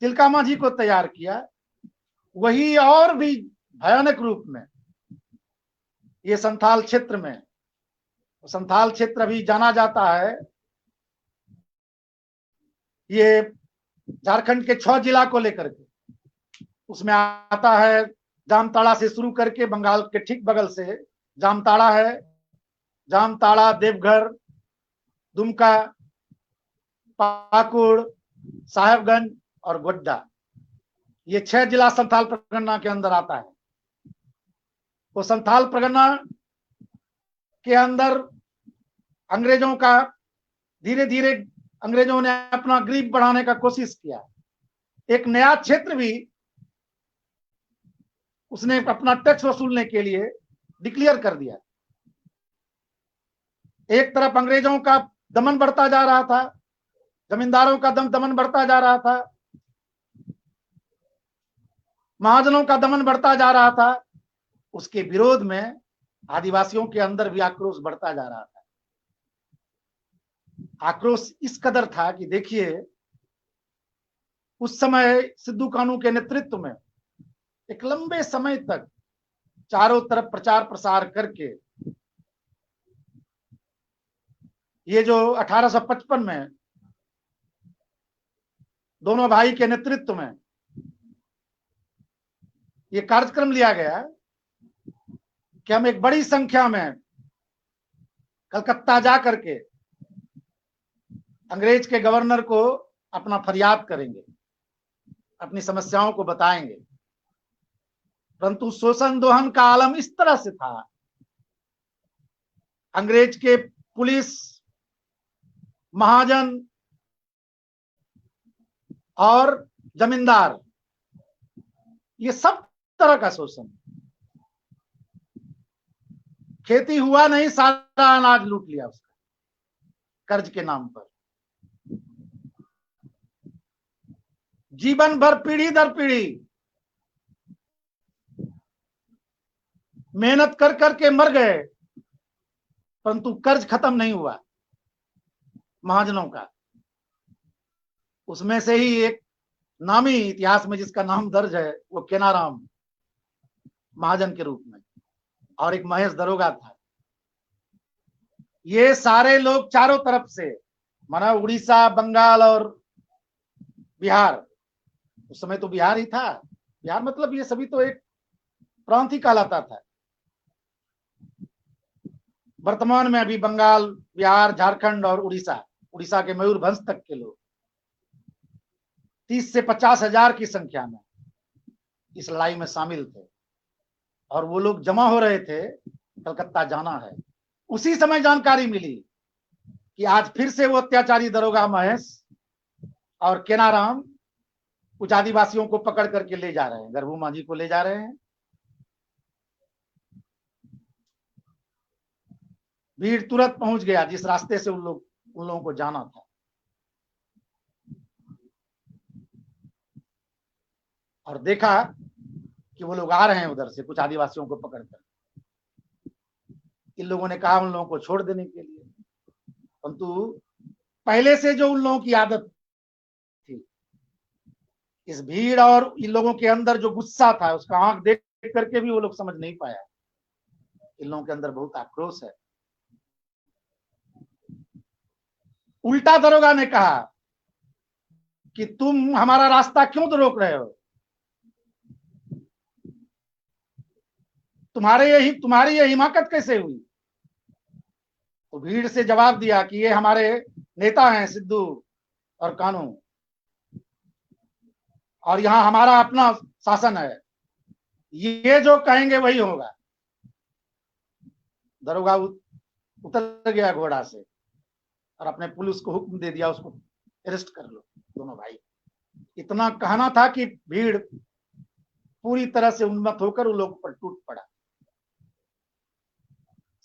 [SPEAKER 3] तिलका मांझी को तैयार किया, वही और भी भयानक रूप में ये संथाल क्षेत्र में, संथाल क्षेत्र अभी जाना जाता है, ये झारखंड के 6 जिला को लेकर के, उसमें आता है जामताड़ा से शुरू करके बंगाल के ठीक बगल से जामताड़ा है, जामताड़ा, देवघर, दुमका, पाकुड़, साहेबगंज और गोड्डा, ये 6 जिला संथाल परगना के अंदर आता है। तो संथाल परगना के अंदर अंग्रेजों का धीरे धीरे अंग्रेजों ने अपना ग्रीप बढ़ाने का कोशिश किया। एक नया क्षेत्र भी उसने अपना टैक्स वसूलने के लिए डिक्लेयर कर दिया। एक तरफ अंग्रेजों का दमन बढ़ता जा रहा था, जमींदारों का दमन बढ़ता जा रहा था, महाजनों का दमन बढ़ता जा रहा था, उसके विरोध में आदिवासियों के अंदर भी आक्रोश बढ़ता जा रहा था। आक्रोश इस कदर था कि देखिए, उस समय सिद्धू कानू के नेतृत्व में एक लंबे समय तक चारों तरफ प्रचार प्रसार करके ये जो 1855 में दोनों भाई के नेतृत्व में ये कार्यक्रम लिया गया कि हम एक बड़ी संख्या में कलकत्ता जा करके अंग्रेज के गवर्नर को अपना फरियाद करेंगे, अपनी समस्याओं को बताएंगे। परंतु शोषण दोहन का आलम इस तरह से था, अंग्रेज के पुलिस, महाजन और जमींदार, ये सब तरह का शोषण, खेती हुआ नहीं, सारा अनाज लूट लिया उसका कर्ज के नाम पर। जीवन भर पीढ़ी दर पीढ़ी मेहनत कर करके मर गए, परंतु कर्ज खत्म नहीं हुआ महाजनों का। उसमें से ही एक नामी इतिहास में जिसका नाम दर्ज है वो केनाराम महाजन के रूप में, और एक महेश दरोगा था। ये सारे लोग चारों तरफ से, माना उड़ीसा, बंगाल और बिहार, उस समय तो बिहार ही था, बिहार मतलब ये सभी तो एक प्रांत ही कहलाता था। वर्तमान में अभी बंगाल, बिहार, झारखंड और उड़ीसा के मयूरभंज तक के लोग 30 से 50 हजार की संख्या में इस लड़ाई में शामिल थे, और वो लोग जमा हो रहे थे, कलकत्ता जाना है। उसी समय जानकारी मिली कि आज फिर से वो अत्याचारी दरोगा महेश और केनाराम कुछ आदिवासियों को पकड़ करके ले जा रहे हैं, गरबू मांझी को ले जा रहे हैं। भीड़ तुरंत पहुंच गया जिस रास्ते से उन लोगों को जाना था, और देखा कि वो लोग आ रहे हैं उधर से कुछ आदिवासियों को पकड़कर। इन लोगों ने कहा उन लोगों को छोड़ देने के लिए, परंतु पहले से जो उन लोगों की आदत थी, इस भीड़ और इन लोगों के अंदर जो गुस्सा था, उसका आंख देख करके भी वो लोग समझ नहीं पाया इन लोगों के अंदर बहुत आक्रोश है। उल्टा दरोगा ने कहा कि तुम हमारा रास्ता क्यों तो रोक रहे हो, तुम्हारी ये हिमाकत कैसे हुई। तो भीड़ से जवाब दिया कि ये हमारे नेता हैं सिद्धू और कानू, और यहां हमारा अपना शासन है, ये जो कहेंगे वही होगा। दरोगा उतर गया घोड़ा से और अपने पुलिस को हुक्म दे दिया उसको अरेस्ट कर लो। दोनों भाई। इतना कहना था कि भीड़ पूरी तरह से उन्मत्त होकर उन लोगों पर टूट पड़ा।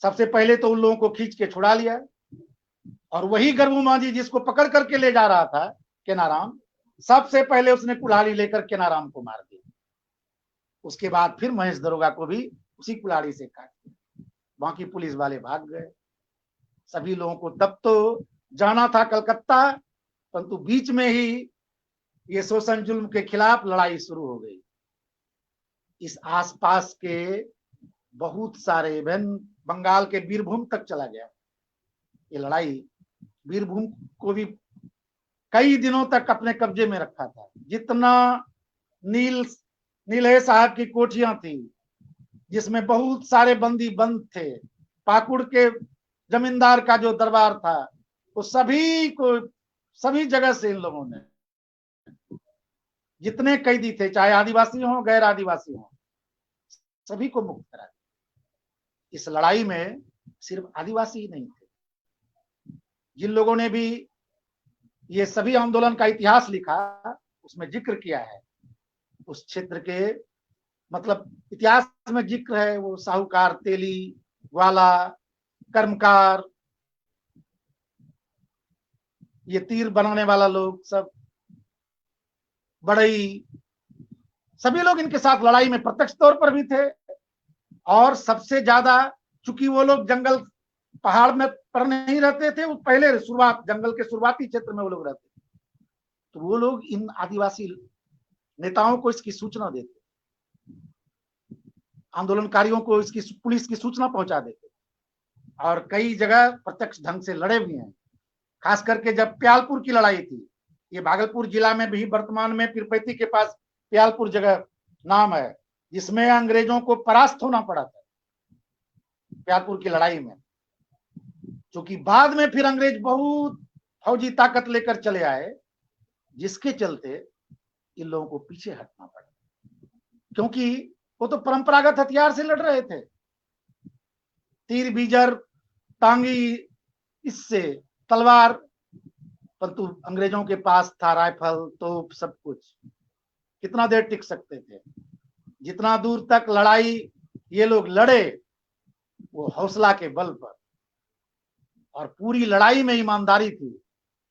[SPEAKER 3] सबसे पहले तो उन लोगों को खींच के छुड़ा लिया, और वही गरबू मांझी जिसको पकड़ करके ले जा रहा था केनाराम, सबसे पहले उसने कुल्हाड़ी लेकर केनाराम को मार दिया। उसके बाद फिर महेश दरोगा को भी उसी कुल्हाड़ी से काट दिया। बाकी पुलिस वाले भाग गए। सभी लोगों को तब तो जाना था कलकत्ता, परंतु बीच में ही ये शोषण जुल्म के खिलाफ लड़ाई शुरू हो गई। इस आसपास के बहुत सारे बंगाल के बीरभूम तक चला गया ये लड़ाई। बीरभूम को भी कई दिनों तक अपने कब्जे में रखा था। जितना नीलहे साहब की कोठियां थी, जिसमें बहुत सारे बंदी बंद थे, पाकुड़ के जमींदार का जो दरबार था, वो सभी जगह से इन लोगों ने जितने कैदी थे, चाहे आदिवासी हो गैर आदिवासी हो, सभी को मुक्त करा दिया। इस लड़ाई में सिर्फ आदिवासी ही नहीं थे। जिन लोगों ने भी ये सभी आंदोलन का इतिहास लिखा, उसमें जिक्र किया है उस क्षेत्र के, मतलब इतिहास में जिक्र है वो साहूकार, तेली, ग्वाला, कर्मकार, ये तीर बनाने वाला लोग, सब बड़ई, सभी लोग इनके साथ लड़ाई में प्रत्यक्ष तौर पर भी थे। और सबसे ज्यादा, चूंकि वो लोग जंगल पहाड़ में पर नहीं रहते थे, वो पहले जंगल के शुरुआती क्षेत्र में वो लोग रहते थे, तो वो लोग इन आदिवासी नेताओं को इसकी सूचना देते, आंदोलनकारियों को इसकी, पुलिस की सूचना पहुंचा देते, और कई जगह प्रत्यक्ष ढंग से लड़े भी हैं। खास करके जब प्यालपुर की लड़ाई थी, ये भागलपुर जिला में भी वर्तमान में पीरपैती के पास प्यालपुर जगह नाम है, जिसमें अंग्रेजों को परास्त होना पड़ा था प्यालपुर की लड़ाई में। क्योंकि बाद में फिर अंग्रेज बहुत फौजी ताकत लेकर चले आए, जिसके चलते इन लोगों को पीछे हटना पड़ा, क्योंकि वो तो परंपरागत हथियार से लड़ रहे थे, तीर बीजर टांगी, इससे तलवार, परंतु अंग्रेजों के पास था राइफल, तोप, सब कुछ। कितना देर टिक सकते थे? जितना दूर तक लड़ाई ये लोग लड़े, वो हौसला के बल पर, और पूरी लड़ाई में ईमानदारी थी।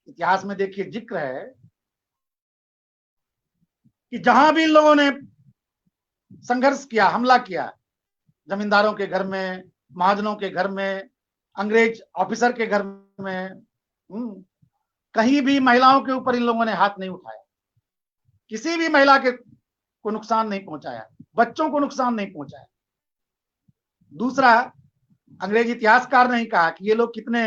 [SPEAKER 3] इतिहास में देखिए जिक्र है कि जहां भी लोगों ने संघर्ष किया, हमला किया, जमींदारों के घर में, महाजनों के घर में, अंग्रेज ऑफिसर के घर में, कहीं भी महिलाओं के ऊपर इन लोगों ने हाथ नहीं उठाया, किसी भी महिला के को नुकसान नहीं पहुंचाया, बच्चों को नुकसान नहीं पहुंचाया। दूसरा, अंग्रेज इतिहासकार ने कहा कि ये लोग कितने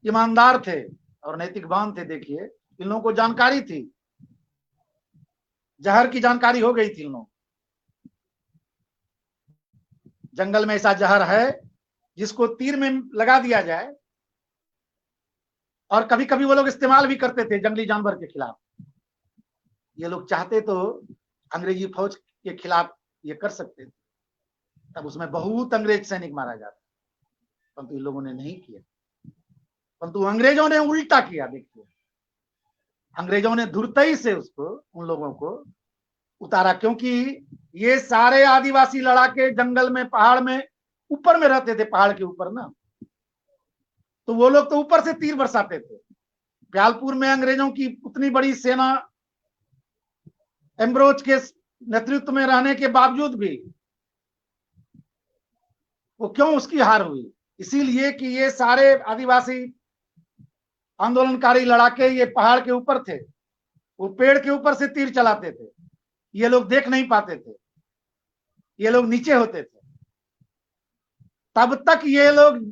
[SPEAKER 3] ईमानदार थे और नैतिकवान थे। देखिए, इन लोगों को जानकारी थी, जहर की जानकारी हो गई थी इन लोगों, जंगल में ऐसा जहर है जिसको तीर में लगा दिया जाए, और कभी कभी वो लोग इस्तेमाल भी करते थे जंगली जानवर के खिलाफ। ये लोग चाहते तो अंग्रेजी फौज के खिलाफ ये कर सकते थे, तब उसमें बहुत अंग्रेज सैनिक मारा जाता, परंतु इन लोगों ने नहीं किया। परंतु अंग्रेजों ने उल्टा किया। देखिए, अंग्रेजों ने धुरतई से उसको, उन लोगों को उतारा, क्योंकि ये सारे आदिवासी लड़ाके जंगल में, पहाड़ में, ऊपर में रहते थे, पहाड़ के ऊपर ना, तो वो लोग तो ऊपर से तीर बरसाते थे। प्यालपुर में अंग्रेजों की उतनी बड़ी सेना एम्ब्रोज के नेतृत्व में रहने के बावजूद भी वो क्यों उसकी हार हुई? इसीलिए कि ये सारे आदिवासी आंदोलनकारी लड़ाके ये पहाड़ के ऊपर थे, वो पेड़ के ऊपर से तीर चलाते थे, ये लोग देख नहीं पाते थे, ये लोग नीचे होते थे। तब तक ये लोग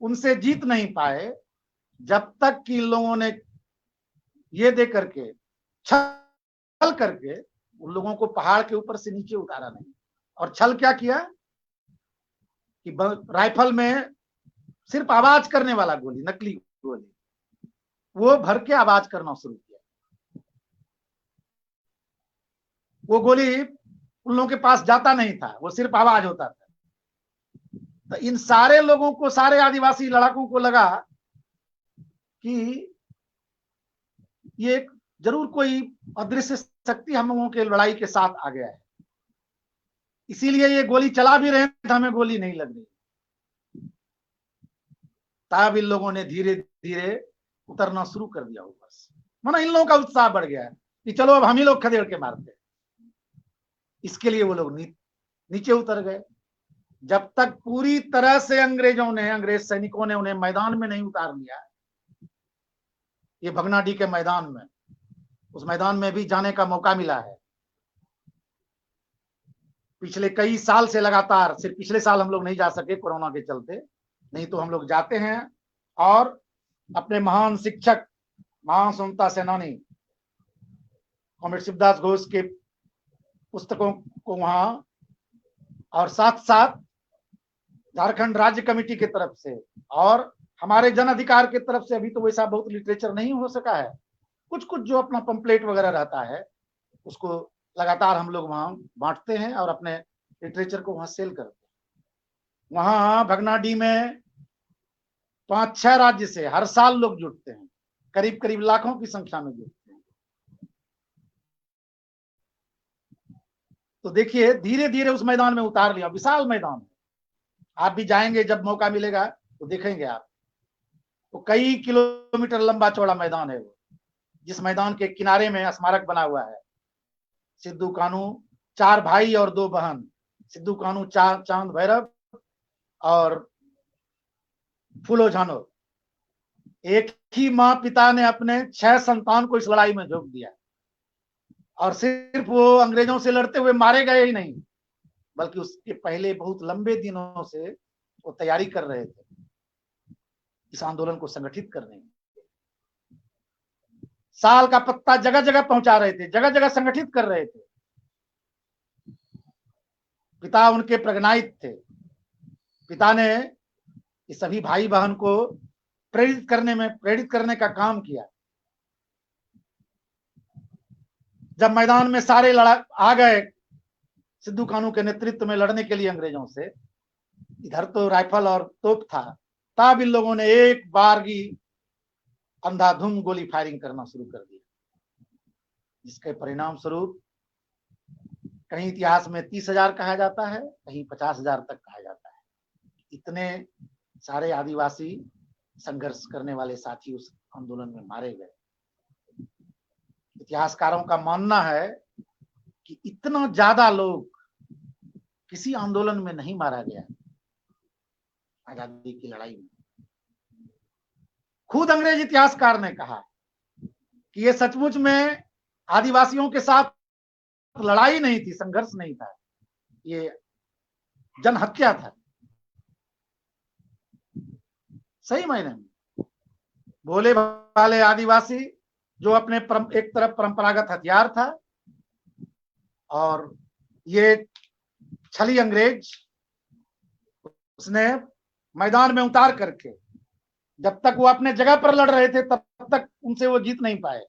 [SPEAKER 3] उनसे जीत नहीं पाए, जब तक कि इन लोगों ने ये दे करके, छल करके उन लोगों को पहाड़ के ऊपर से नीचे उतारा नहीं। और छल क्या किया कि राइफल में सिर्फ आवाज करने वाला गोली, नकली गोली, वो भर के आवाज करना शुरू किया। वो गोली उन लोगों के पास जाता नहीं था, वो सिर्फ आवाज होता था। तो इन सारे लोगों को, सारे आदिवासी लड़ाकों को लगा कि ये एक जरूर कोई अदृश्य शक्ति हम लोगों के लड़ाई के साथ आ गया है, इसीलिए ये गोली चला भी रहे हैं तो हमें गोली नहीं लग रही। तब इन लोगों ने धीरे धीरे उतरना शुरू कर दिया ऊपर से, माना इन लोगों का उत्साह बढ़ गया है कि चलो अब हम ही लोग खदेड़ के मारते हैं। इसके लिए वो लोग नीचे उतर गए। जब तक पूरी तरह से अंग्रेज सैनिकों ने उन्हें मैदान में नहीं उतार लिया, ये भगनाडी के मैदान में, उस मैदान में भी जाने का मौका मिला है। पिछले कई साल से लगातार, सिर्फ पिछले साल हम लोग नहीं जा सके कोरोना के चलते, नहीं तो हम लोग जाते हैं और अपने महान शिक्षक, महान स्वतंत्रता सेनानी कॉमरेड शिवदास घोष के पुस्तकों को वहां, और साथ साथ झारखंड राज्य कमेटी की तरफ से और हमारे जन अधिकार की तरफ से, अभी तो वैसा बहुत लिटरेचर नहीं हो सका है, कुछ कुछ जो अपना पंपलेट वगैरह रहता है उसको लगातार हम लोग वहां बांटते हैं और अपने लिटरेचर को वहां सेल करते हैं। वहां भगनाडी में 5-6 राज्य से हर साल लोग जुटते हैं, करीब करीब लाखों की संख्या में जुटते हैं। तो देखिए धीरे धीरे उस मैदान में उतार लिया, विशाल मैदान है। आप भी जाएंगे जब मौका मिलेगा तो देखेंगे आप, तो कई किलोमीटर लंबा चौड़ा मैदान है वो, जिस मैदान के किनारे में स्मारक बना हुआ है। सिद्धू कानू 4 भाई और 2 बहन, सिद्धू कानू चांद भैरव और फूलो झानो, एक ही माँ पिता ने अपने 6 संतान को इस लड़ाई में झोंक दिया। और सिर्फ वो अंग्रेजों से लड़ते हुए मारे गए ही नहीं, बल्कि उसके पहले बहुत लंबे दिनों से वो तैयारी कर रहे थे इस आंदोलन को संगठित करने में। साल का पत्ता जगह जगह पहुंचा रहे थे, जगह जगह संगठित कर रहे थे। पिता उनके प्रज्ञायित थे, पिता ने इस सभी भाई बहन को प्रेरित करने का काम किया। जब मैदान में सारे आ गए सिद्धू कानू के नेतृत्व में लड़ने के लिए अंग्रेजों से, इधर तो राइफल और तोप था, तब इन लोगों ने एक बारगी अंधाधुंध गोली फायरिंग करना शुरू कर दिया, जिसके परिणाम स्वरूप कहीं इतिहास में 30,000 कहा जाता है, कहीं 50,000 तक कहा जाता है। इतने सारे आदिवासी संघर्ष करने वाले साथी उस आंदोलन में मारे गए। इतिहासकारों का मानना है कि इतना ज्यादा लोग किसी आंदोलन में नहीं मारा गया आजादी की लड़ाई में। खुद अंग्रेज इतिहासकार ने कहा कि ये सचमुच में आदिवासियों के साथ लड़ाई नहीं थी, संघर्ष नहीं था, ये जनहत्या था। सही मायने में भोले भाले आदिवासी जो अपने एक तरफ परंपरागत हथियार था, और ये छली अंग्रेज उसने मैदान में उतार करके, जब तक वो अपने जगह पर लड़ रहे थे तब तक उनसे वो जीत नहीं पाए,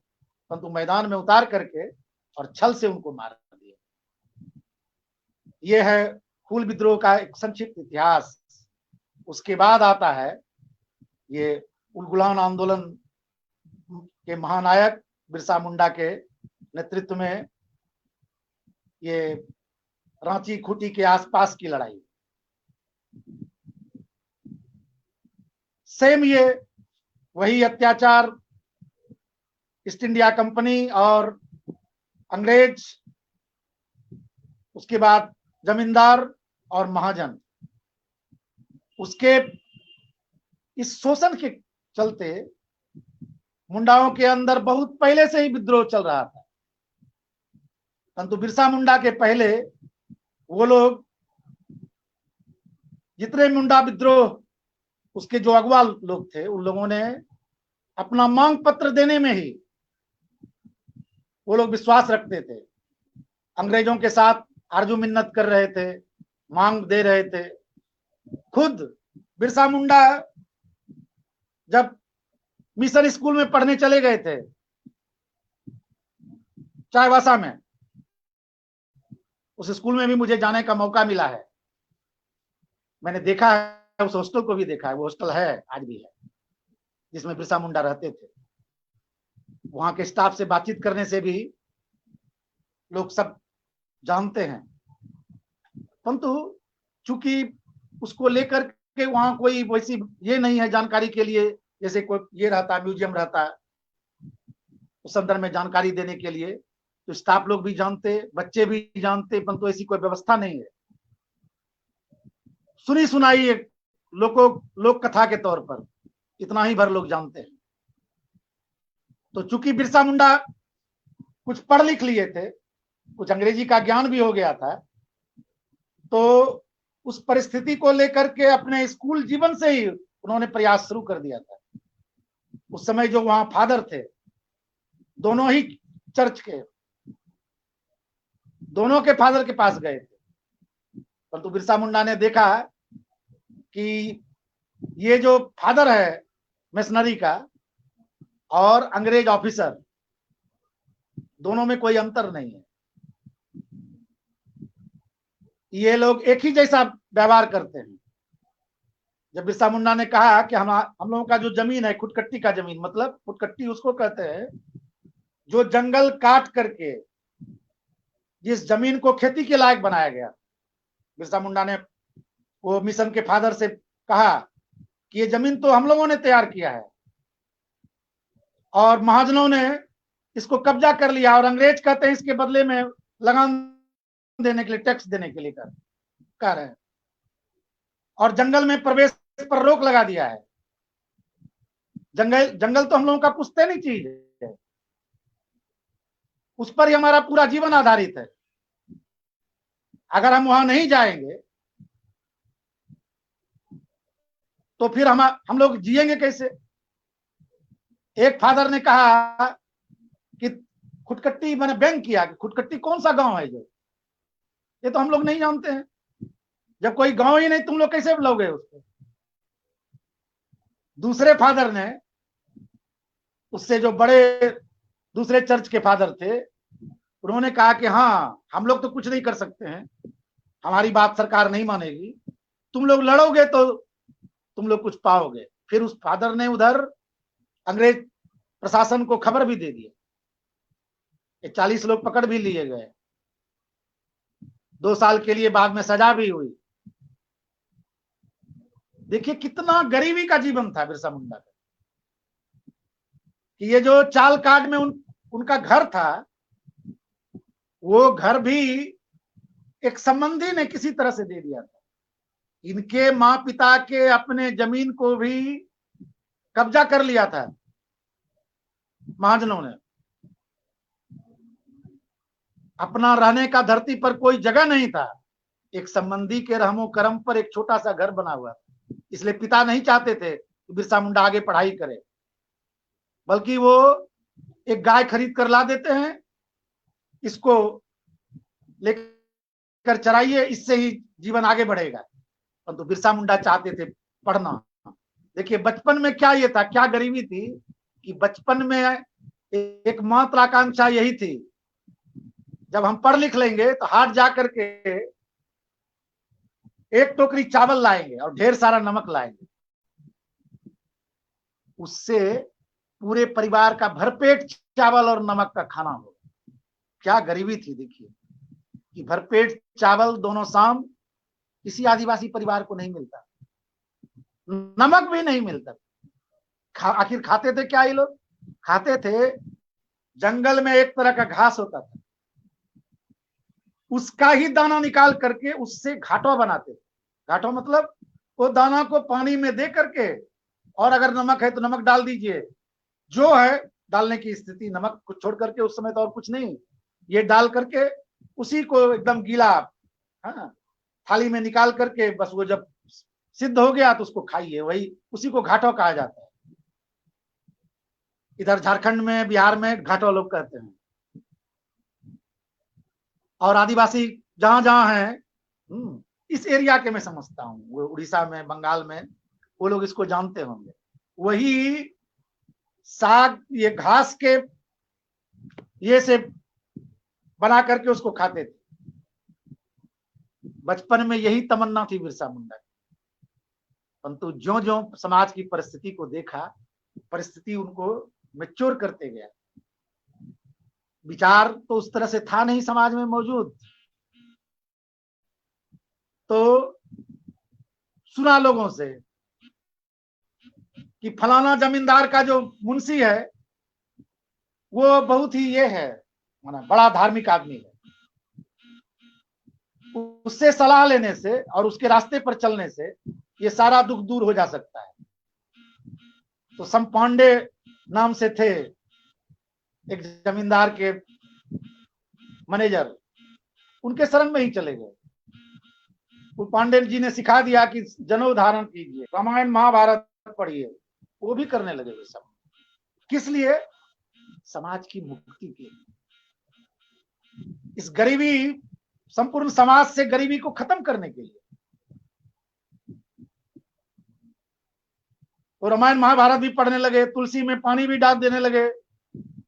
[SPEAKER 3] परंतु मैदान में उतार करके और छल से उनको मार दिया। ये है हूल विद्रोह का एक संक्षिप्त इतिहास। उसके बाद आता है ये उलगुलान आंदोलन के महानायक बिरसा मुंडा के नेतृत्व में ये रांची खूंटी के आसपास की लड़ाई। सेम ये वही अत्याचार ईस्ट इंडिया कंपनी और अंग्रेज, उसके बाद जमींदार और महाजन, उसके इस शोषण के चलते मुंडाओं के अंदर बहुत पहले से ही विद्रोह चल रहा था। परंतु बिरसा मुंडा के पहले वो लोग, जितने मुंडा विद्रोह उसके जो अगवा लोग थे, उन लोगों ने अपना मांग पत्र देने में ही वो लोग विश्वास रखते थे, अंग्रेजों के साथ आरजू मिन्नत कर रहे थे, मांग दे रहे थे। खुद बिरसा मुंडा जब मिशन स्कूल में पढ़ने चले गए थे चाईबासा में, उस स्कूल में भी मुझे जाने का मौका मिला है, मैंने देखा है, उस हॉस्टल को भी देखा है, वो हॉस्टल है आज भी है जिसमें बिरसा मुंडा रहते थे। वहां के स्टाफ से बातचीत करने से भी लोग सब जानते हैं, परंतु चूंकि उसको लेकर के वहां कोई वैसी ये नहीं है जानकारी के लिए, जैसे कोई ये रहता है म्यूजियम रहता है उस संदर्भ में जानकारी देने के लिए, तो स्टाफ लोग भी जानते, बच्चे भी जानते, परंतु ऐसी कोई व्यवस्था नहीं है। सुनी सुनाई एक लोक कथा के तौर पर इतना ही भर लोग जानते हैं। तो चूंकि बिरसा मुंडा कुछ पढ़ लिख लिए थे, कुछ अंग्रेजी का ज्ञान भी हो गया था, तो उस परिस्थिति को लेकर के अपने स्कूल जीवन से ही उन्होंने प्रयास शुरू कर दिया था। उस समय जो वहां फादर थे, दोनों ही चर्च के, दोनों के फादर के पास गए थे, परंतु बिरसा मुंडा ने देखा कि ये जो फादर है मिशनरी का और अंग्रेज ऑफिसर, दोनों में कोई अंतर नहीं है, ये लोग एक ही जैसा व्यवहार करते हैं। जब बिरसा मुंडा ने कहा कि हम लोगों का जो जमीन है खुटकट्टी का जमीन, मतलब खुटकट्टी उसको कहते हैं जो जंगल काट करके जिस जमीन को खेती के लायक बनाया गया। बिरसा मुंडा ने वो मिशन के फादर से कहा कि ये जमीन तो हम लोगों ने तैयार किया है और महाजनों ने इसको कब्जा कर लिया, और अंग्रेज कहते हैं इसके बदले में लगान देने के लिए, टैक्स देने के लिए कर रहे हैं, और जंगल में प्रवेश पर रोक लगा दिया है। जंगल तो हम लोगों का पुश्तैनी चीज है, उस पर ही हमारा पूरा जीवन आधारित है। अगर हम वहां नहीं जाएंगे तो फिर हम लोग जिएंगे कैसे। एक फादर ने कहा कि खुटकट्टी, मैंने व्यंग किया कि खुटकट्टी कौन सा गांव है, जो ये तो हम लोग नहीं जानते हैं। जब कोई गांव ही नहीं, तुम लोग कैसे लोगे उसको। दूसरे फादर ने, उससे जो बड़े दूसरे चर्च के फादर थे, उन्होंने कहा कि हाँ, हम लोग तो कुछ नहीं कर सकते हैं, हमारी बात सरकार नहीं मानेगी, तुम लोग लड़ोगे तो तुम लोग कुछ पाओगे। फिर उस फादर ने उधर अंग्रेज प्रशासन को खबर भी दे दी, 40 लोग पकड़ भी लिए गए, 2 साल के लिए बाद में सजा भी हुई। देखिए कितना गरीबी का जीवन था बिरसा मुंडा का, कि ये जो चाल काट में उनका घर था, वो घर भी एक संबंधी ने किसी तरह से दे दिया था। इनके माँ पिता के अपने जमीन को भी कब्जा कर लिया था महाजनों ने। अपना रहने का धरती पर कोई जगह नहीं था, एक संबंधी के रहमो करम पर एक छोटा सा घर बना हुआ था। इसलिए पिता नहीं चाहते थे कि बिरसा मुंडा आगे पढ़ाई करे, बल्कि वो एक गाय खरीद कर ला देते हैं, इसको लेकर चराइए, इससे ही जीवन आगे बढ़ेगा। परंतु बिरसा मुंडा चाहते थे पढ़ना। देखिए बचपन में क्या ये था, क्या गरीबी थी, कि बचपन में एक मात्र आकांक्षा यही थी, जब हम पढ़ लिख लेंगे तो हाट जा करके एक टोकरी चावल लाएंगे और ढेर सारा नमक लाएंगे, उससे पूरे परिवार का भरपेट चावल और नमक का खाना होगा। क्या गरीबी थी देखिए, कि भरपेट चावल दोनों शाम किसी आदिवासी परिवार को नहीं मिलता, नमक भी नहीं मिलता। आखिर खाते थे क्या ये लोग? खाते थे, जंगल में एक तरह का घास होता था, उसका ही दाना निकाल करके उससे घाटो बनाते थे। घाटो मतलब वो दाना को पानी में दे करके, और अगर नमक है तो नमक डाल दीजिए, जो है डालने की स्थिति, नमक को छोड़ करके उस समय तो और कुछ नहीं, ये डाल करके उसी को एकदम गीला, हाँ, थाली में निकाल करके बस वो जब सिद्ध हो गया तो उसको खाइए, वही उसी को घाटो कहा जाता है। इधर झारखंड में, बिहार में घाटो लोग कहते हैं, और आदिवासी जहां जहां हैं, इस एरिया के मैं समझता हूँ, वो उड़ीसा में, बंगाल में, वो लोग इसको जानते होंगे। वही साग, ये घास के ये से बना करके उसको खाते थे। बचपन में यही तमन्ना थी बिरसा मुंडा की, परंतु ज्यों ज्यों समाज की परिस्थिति को देखा, परिस्थिति उनको मैच्योर करते गया, विचार तो उस तरह से था नहीं समाज में मौजूद, तो सुना लोगों से कि फलाना जमींदार का जो मुंशी है वो बहुत ही ये है, माना बड़ा धार्मिक आदमी है, उससे सलाह लेने से और उसके रास्ते पर चलने से ये सारा दुख दूर हो जा सकता है। तो सम पांडे नाम से थे एक जमींदार के मैनेजर, उनके शरण में ही चले गए। वो पांडे जी ने सिखा दिया कि जनेऊ धारण कीजिए, रामायण महाभारत पढ़िए, वो भी करने लगे वे सब। किस लिए? समाज की मुक्ति के लिए। इस गरीबी, संपूर्ण समाज से गरीबी को खत्म करने के लिए। वो रामायण महाभारत भी पढ़ने लगे, तुलसी में पानी भी डाल देने लगे,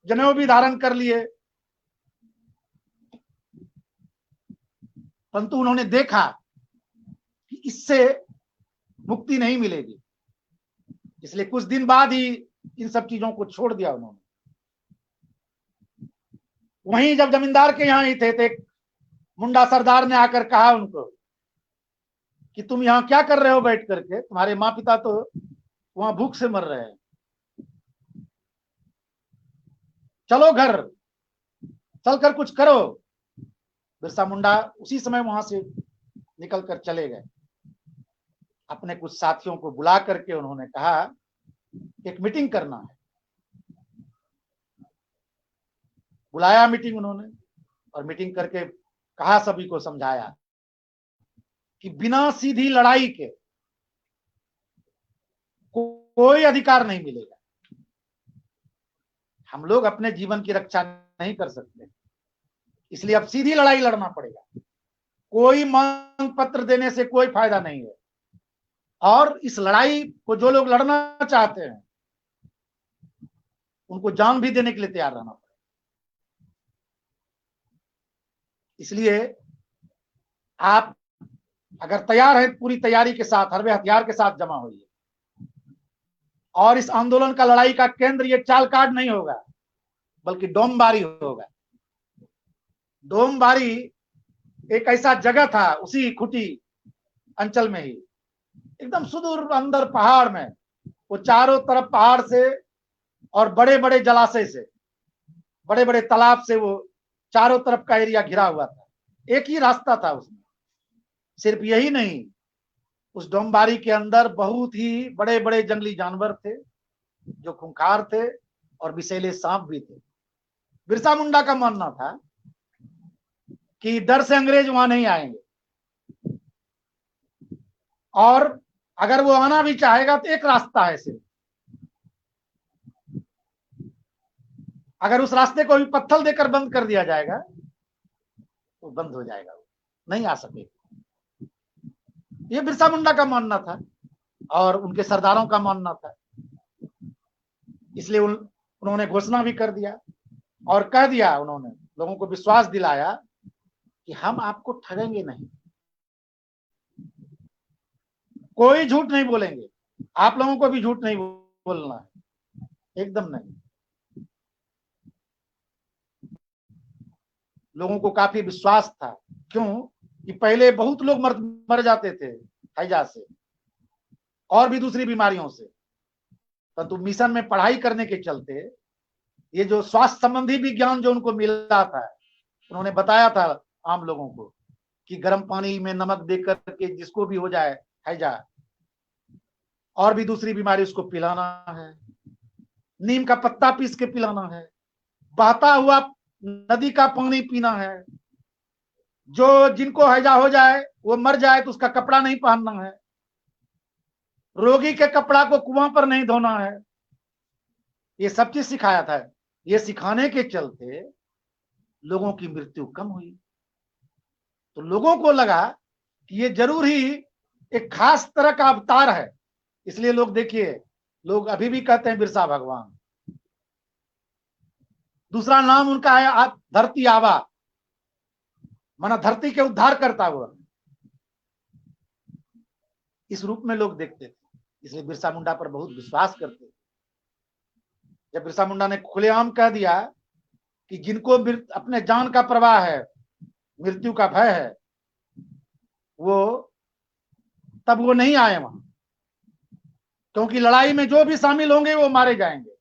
[SPEAKER 3] जनेऊ भी धारण कर लिए। परंतु उन्होंने देखा कि इससे मुक्ति नहीं मिलेगी, इसलिए कुछ दिन बाद ही इन सब चीजों को छोड़ दिया उन्होंने। वहीं जब जमींदार के यहां ही थे तो एक मुंडा सरदार ने आकर कहा उनको कि तुम यहां क्या कर रहे हो बैठ करके, तुम्हारे माँ पिता तो वहां भूख से मर रहे हैं, चलो घर, चलकर कुछ करो। बिरसा मुंडा उसी समय वहां से निकलकर चले गए। अपने कुछ साथियों को बुला करके उन्होंने कहा एक मीटिंग करना है। बुलाया मीटिंग उन्होंने, और मीटिंग करके कहा, सभी को समझाया कि बिना सीधी लड़ाई के कोई अधिकार नहीं मिलेगा। हम लोग अपने जीवन की रक्षा नहीं कर सकते, इसलिए अब सीधी लड़ाई लड़ना पड़ेगा। कोई मांग पत्र देने से कोई फायदा नहीं है, और इस लड़ाई को जो लोग लड़ना चाहते हैं उनको जान भी देने के लिए तैयार रहना पड़ेगा। इसलिए आप अगर तैयार हैं, पूरी तैयारी के साथ, हरवे हथियार के साथ जमा होइए। और इस आंदोलन का, लड़ाई का केंद्र ये चालकाड नहीं होगा, बल्कि डोमबारी होगा। डोमबारी एक ऐसा जगह था उसी खूंटी अंचल में ही, एकदम सुदूर अंदर पहाड़ में, वो चारों तरफ पहाड़ से और बड़े बड़े जलाशय से, बड़े बड़े तालाब से वो चारों तरफ का एरिया घिरा हुआ था। एक ही रास्ता था उसमें। सिर्फ यही नहीं, उस डोमबारी के अंदर बहुत ही बड़े बड़े जंगली जानवर थे जो खूंखार थे, और विषैले सांप भी थे। बिरसा मुंडा का मानना था कि डर से अंग्रेज वहां नहीं आएंगे, और अगर वो आना भी चाहेगा तो एक रास्ता है सिर्फ, अगर उस रास्ते को भी पत्थर देकर बंद कर दिया जाएगा तो बंद हो जाएगा, वो नहीं आ सकेगा। ये बिरसा मुंडा का मानना था और उनके सरदारों का मानना था। इसलिए उन्होंने घोषणा भी कर दिया और कह दिया, उन्होंने लोगों को विश्वास दिलाया कि हम आपको ठगेंगे नहीं, कोई झूठ नहीं बोलेंगे, आप लोगों को भी झूठ नहीं बोलना है, एकदम नहीं। लोगों को काफी विश्वास था, क्यों कि पहले बहुत लोग मर जाते थे हैजा से और भी दूसरी बीमारियों से, परंतु मिशन में पढ़ाई करने के चलते ये जो स्वास्थ्य संबंधी भी ज्ञान जो उनको मिला था, उन्होंने बताया था आम लोगों को कि गर्म पानी में नमक देकर के जिसको भी हो जाए हैजा और भी दूसरी बीमारी, उसको पिलाना है, नीम का पत्ता पीस के पिलाना है, बहता हुआ नदी का पानी पीना है, जो जिनको हैजा हो जाए वो मर जाए तो उसका कपड़ा नहीं पहनना है, रोगी के कपड़ा को कुआं पर नहीं धोना है। ये सब चीज सिखाया था। ये सिखाने के चलते लोगों की मृत्यु कम हुई। तो लोगों को लगा कि ये जरूर ही एक खास तरह का अवतार है। इसलिए लोग, देखिए, लोग अभी भी कहते हैं बिरसा भगवान। दूसरा नाम उनका है धरती आबा, माना धरती के उद्धार करता हुआ, इस रूप में लोग देखते थे। इसलिए बिरसा मुंडा पर बहुत विश्वास करते थे। जब बिरसा मुंडा ने खुलेआम कह दिया कि जिनको अपने जान का परवाह है, मृत्यु का भय है, वो तब वो नहीं आए वहां, क्योंकि लड़ाई में जो भी शामिल होंगे वो मारे जाएंगे।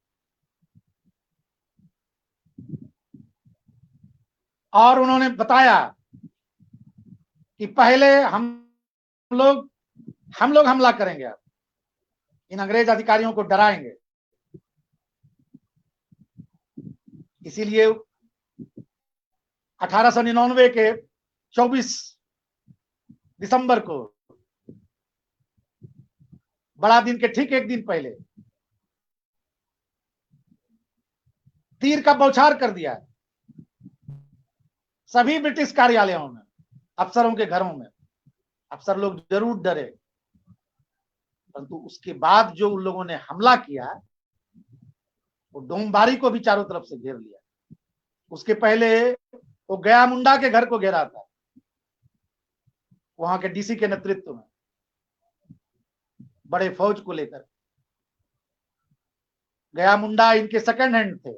[SPEAKER 3] और उन्होंने बताया कि पहले हम लोग हमला करेंगे, अब इन अंग्रेज अधिकारियों को डराएंगे। इसीलिए 1899 के 24 दिसंबर को, बड़ा दिन के ठीक एक दिन पहले, तीर का बौछार कर दिया सभी ब्रिटिश कार्यालयों में, अफसरों के घरों में। अफसर लोग जरूर डरे, परंतु उसके बाद जो उन लोगों ने हमला किया, वो डोमबारी को भी चारों तरफ से घेर लिया। उसके पहले वो गया मुंडा के घर को घेरा था, वहां के डीसी के नेतृत्व में, बड़े फौज को लेकर। गया मुंडा इनके सेकंड हैंड थे।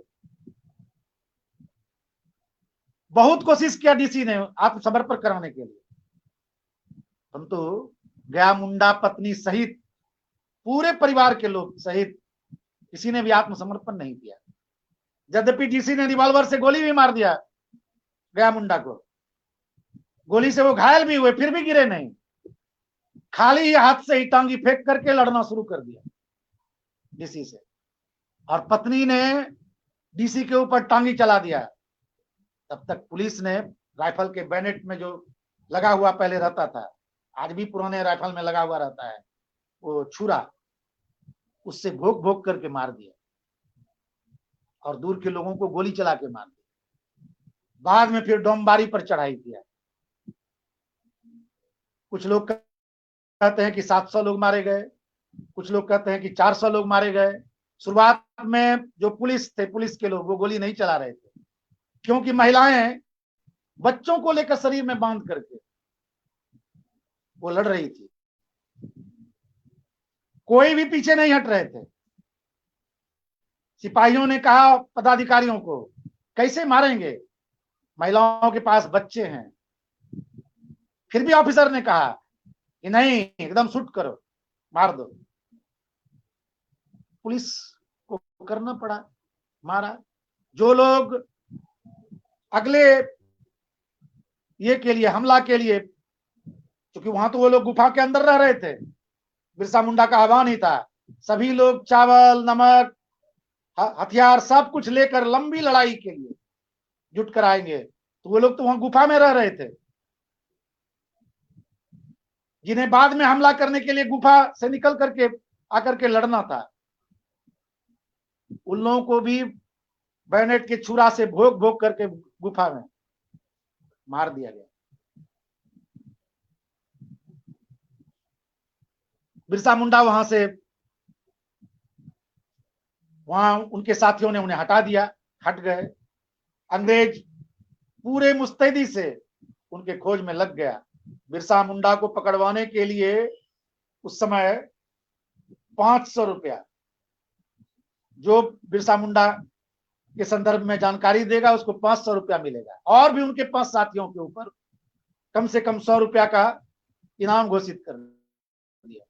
[SPEAKER 3] बहुत कोशिश किया डीसी ने आत्मसमर्पण कराने के लिए, परंतु गया मुंडा पत्नी सहित, पूरे परिवार के लोग सहित किसी ने भी आत्मसमर्पण नहीं किया। यद्यपि डीसी ने रिवॉल्वर से गोली भी मार दिया गया मुंडा को, गोली से वो घायल भी हुए, फिर भी गिरे नहीं। खाली हाथ से ही टांगी फेंक करके लड़ना शुरू कर दिया डीसी से, और पत्नी ने डीसी के ऊपर टांगी चला दिया। तब तक पुलिस ने राइफल के बैनेट में जो लगा हुआ पहले रहता था, आज भी पुराने राइफल में लगा हुआ रहता है, वो छुरा, उससे भोंक भोंक करके मार दिया और दूर के लोगों को गोली चला के मार दिया। बाद में फिर डोमबारी पर चढ़ाई किया। कुछ लोग कहते हैं कि 700 लोग मारे गए, कुछ लोग कहते हैं कि 400 लोग मारे गए। शुरुआत में जो पुलिस थे, पुलिस के लोग, वो गोली नहीं चला रहे थे, क्योंकि महिलाएं बच्चों को लेकर शरीर में बांध करके वो लड़ रही थी। कोई भी पीछे नहीं हट रहे थे। सिपाहियों ने कहा पदाधिकारियों को, कैसे मारेंगे, महिलाओं के पास बच्चे हैं। फिर भी ऑफिसर ने कहा कि नहीं, एकदम शूट करो, मार दो। पुलिस को करना पड़ा, मारा। जो लोग अगले ये के लिए, हमला के लिए, क्योंकि वहां तो वो लोग गुफा के अंदर रह रहे थे, बिरसा मुंडा का आह्वान ही था, सभी लोग चावल, नमक, हथियार सब कुछ लेकर लंबी लड़ाई के लिए जुट कर आएंगे। तो वो लोग तो वहां गुफा में रह रहे थे, जिन्हें बाद में हमला करने के लिए गुफा से निकल करके आकर के लड़ना था, उन लोगों को भी बैनेट के छुरा से भोंक भोंक करके गुफा में मार दिया गया। बिरसा मुंडा वहां उनके साथियों ने उन्हें हटा दिया, हट गए। अंग्रेज पूरे मुस्तैदी से उनके खोज में लग गया। बिरसा मुंडा को पकड़वाने के लिए उस समय 500 रुपया, जो बिरसा मुंडा के संदर्भ में जानकारी देगा उसको 500 रुपया मिलेगा, और भी उनके 5 साथियों के ऊपर कम से कम 100 रुपया का इनाम घोषित कर दिया,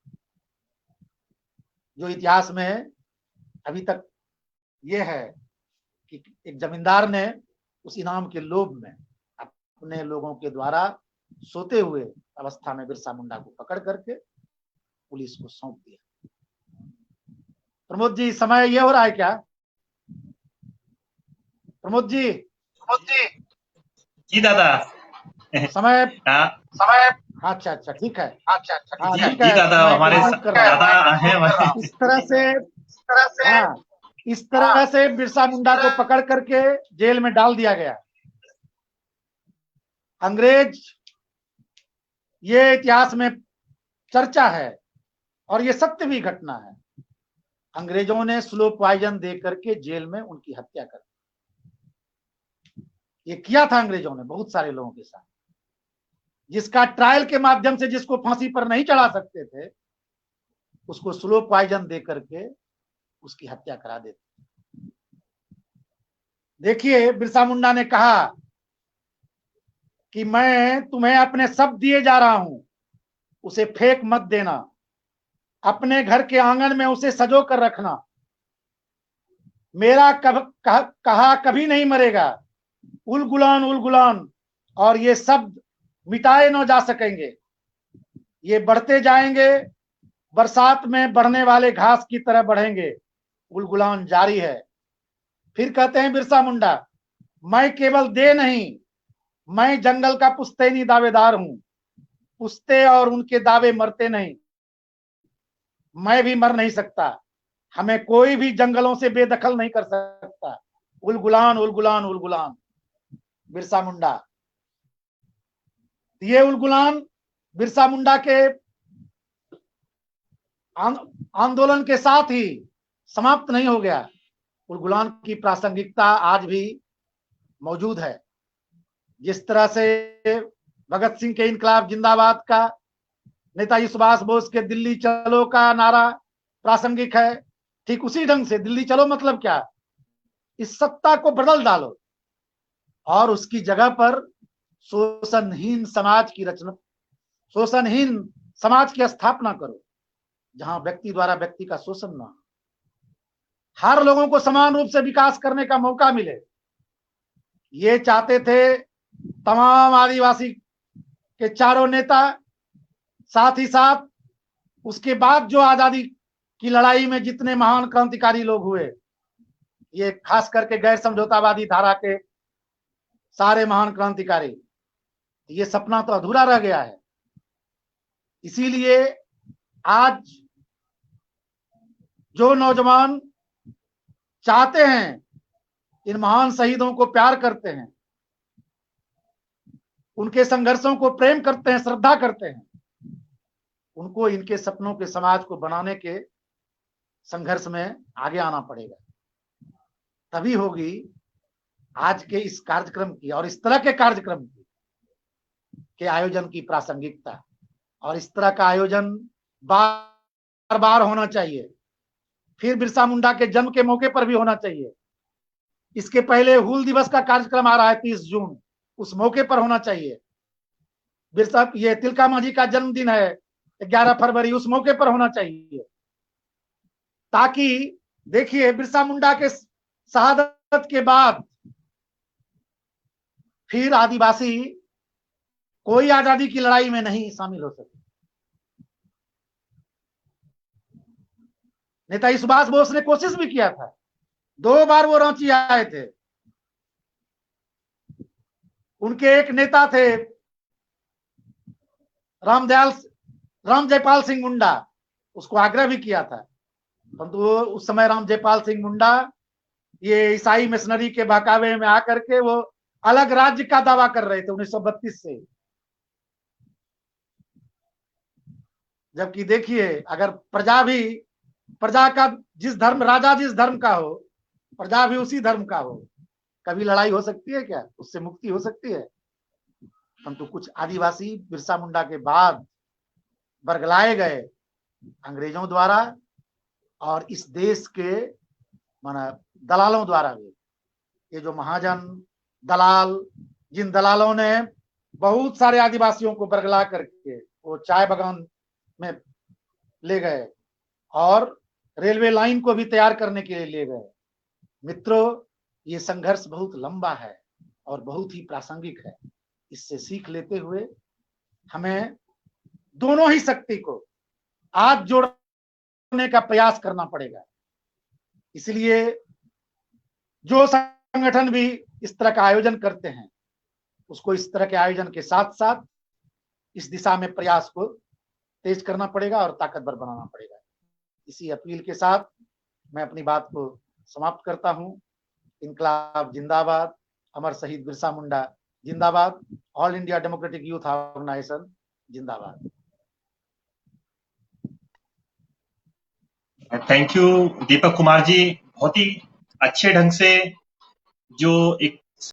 [SPEAKER 3] जो इतिहास में अभी तक ये है कि एक जमींदार ने उस इनाम के लोभ में अपने लोगों के द्वारा सोते हुए अवस्था में बिरसा मुंडा को पकड़ करके पुलिस को सौंप दिया। प्रमोद जी, समय ये हो रहा है क्या? प्रमोद जी
[SPEAKER 2] जी दादा।
[SPEAKER 3] समय
[SPEAKER 2] हाँ
[SPEAKER 3] अच्छा ठीक है,
[SPEAKER 2] जी दादा, हमारे दादा हैं।
[SPEAKER 3] इस तरह से बिरसा मुंडा को पकड़ करके जेल में डाल दिया गया। अंग्रेज, ये इतिहास में चर्चा है और ये सत्य भी घटना है, अंग्रेजों ने स्लो पॉइजन दे करके जेल में उनकी हत्या कर दी। ये किया था अंग्रेजों ने बहुत सारे लोगों के साथ, जिसका ट्रायल के माध्यम से जिसको फांसी पर नहीं चढ़ा सकते थे, उसको स्लो पॉइजन दे करके उसकी हत्या करा देते। देखिए, बिरसा मुंडा ने कहा कि मैं तुम्हें अपने शब्द दिए जा रहा हूं, उसे फेंक मत देना, अपने घर के आंगन में उसे सजो कर रखना, मेरा कहा कभी नहीं मरेगा, उल गुलान, और ये शब्द मिटाए न जा सकेंगे, ये बढ़ते जाएंगे, बरसात में बढ़ने वाले घास की तरह बढ़ेंगे, उलगुलान जारी है। फिर कहते हैं बिरसा मुंडा, मैं केवल दे नहीं, मैं जंगल का पुश्तैनी दावेदार हूं, पुश्ते और उनके दावे मरते नहीं, मैं भी मर नहीं सकता, हमें कोई भी जंगलों से बेदखल नहीं कर सकता, उलगुलान उलगुलान उलगुलान। बिरसा मुंडा, ये उलगुलान बिरसा मुंडा के आंदोलन के साथ ही समाप्त नहीं हो गया। उलगुलान की प्रासंगिकता आज भी मौजूद है। जिस तरह से भगत सिंह के इनकलाब जिंदाबाद का, नेताजी सुभाष बोस के दिल्ली चलो का नारा प्रासंगिक है, ठीक उसी ढंग से दिल्ली चलो मतलब क्या, इस सत्ता को बदल डालो और उसकी जगह पर शोषणहीन समाज की रचना, शोषणहीन समाज की स्थापना करो, जहां व्यक्ति द्वारा व्यक्ति का शोषण न हो, हर लोगों को समान रूप से विकास करने का मौका मिले। ये चाहते थे तमाम आदिवासी के चारों नेता। साथ ही साथ उसके बाद जो आजादी की लड़ाई में जितने महान क्रांतिकारी लोग हुए, ये खास करके गैर समझौतावादी धारा के सारे महान क्रांतिकारी, ये सपना तो अधूरा रह गया है। इसीलिए आज जो नौजवान चाहते हैं, इन महान शहीदों को प्यार करते हैं, उनके संघर्षों को प्रेम करते हैं, श्रद्धा करते हैं, उनको इनके सपनों के समाज को बनाने के संघर्ष में आगे आना पड़ेगा। तभी होगी आज के इस कार्यक्रम की और इस तरह के कार्यक्रम की के आयोजन की प्रासंगिकता। और इस तरह का आयोजन बार बार होना चाहिए, फिर बिरसा मुंडा के जन्म के मौके पर भी होना चाहिए। इसके पहले हूल दिवस का कार्यक्रम आ रहा है 30 जून, उस मौके पर होना चाहिए। बिरसा, ये तिलका मांझी का जन्मदिन है 11 फरवरी, उस मौके पर होना चाहिए, ताकि देखिए बिरसा मुंडा के शहादत के बाद फिर आदिवासी कोई आजादी की लड़ाई में नहीं शामिल हो सके। नेताजी सुभाष बोस ने कोशिश भी किया था, 2 बार वो रांची आए थे। उनके एक नेता थे राम जयपाल सिंह मुंडा, उसको आग्रह भी किया था, परंतु वो उस समय राम जयपाल सिंह मुंडा ये ईसाई मिशनरी के बहकावे में आकर के वो अलग राज्य का दावा कर रहे थे 1932 से। जबकि देखिए, अगर प्रजा का जिस धर्म, राजा जिस धर्म का हो, प्रजा भी उसी धर्म का हो, कभी लड़ाई हो सकती है क्या? उससे मुक्ति हो सकती है? परंतु कुछ आदिवासी बिरसा मुंडा के बाद बरगलाए गए अंग्रेजों द्वारा और इस देश के माना दलालों द्वारा भी। ये जो महाजन दलाल, जिन दलालों ने बहुत सारे आदिवासियों को बरगला करके वो चाय बागान में ले गए और रेलवे लाइन को भी तैयार करने के लिए ले गए। मित्रों, ये संघर्ष बहुत लंबा है और बहुत ही प्रासंगिक है। इससे सीख लेते हुए हमें दोनों ही शक्ति को आज जोड़ने का प्रयास करना पड़ेगा। इसलिए जो संगठन भी इस तरह का आयोजन करते हैं, उसको इस तरह के आयोजन के साथ साथ इस दिशा में प्रयास को तेज करना पड़ेगा और ताकतवर बनाना पड़ेगा। इसी अपील के साथ मैं अपनी बात को समाप्त करता हूं। इनकलाब जिंदाबाद, अमर शहीद बिरसा मुंडा जिंदाबाद, All India Democratic Youth Organisation जिंदाबाद।
[SPEAKER 2] थैंक यू दीपक कुमार जी, बहुत ही अच्छे ढंग से जो एक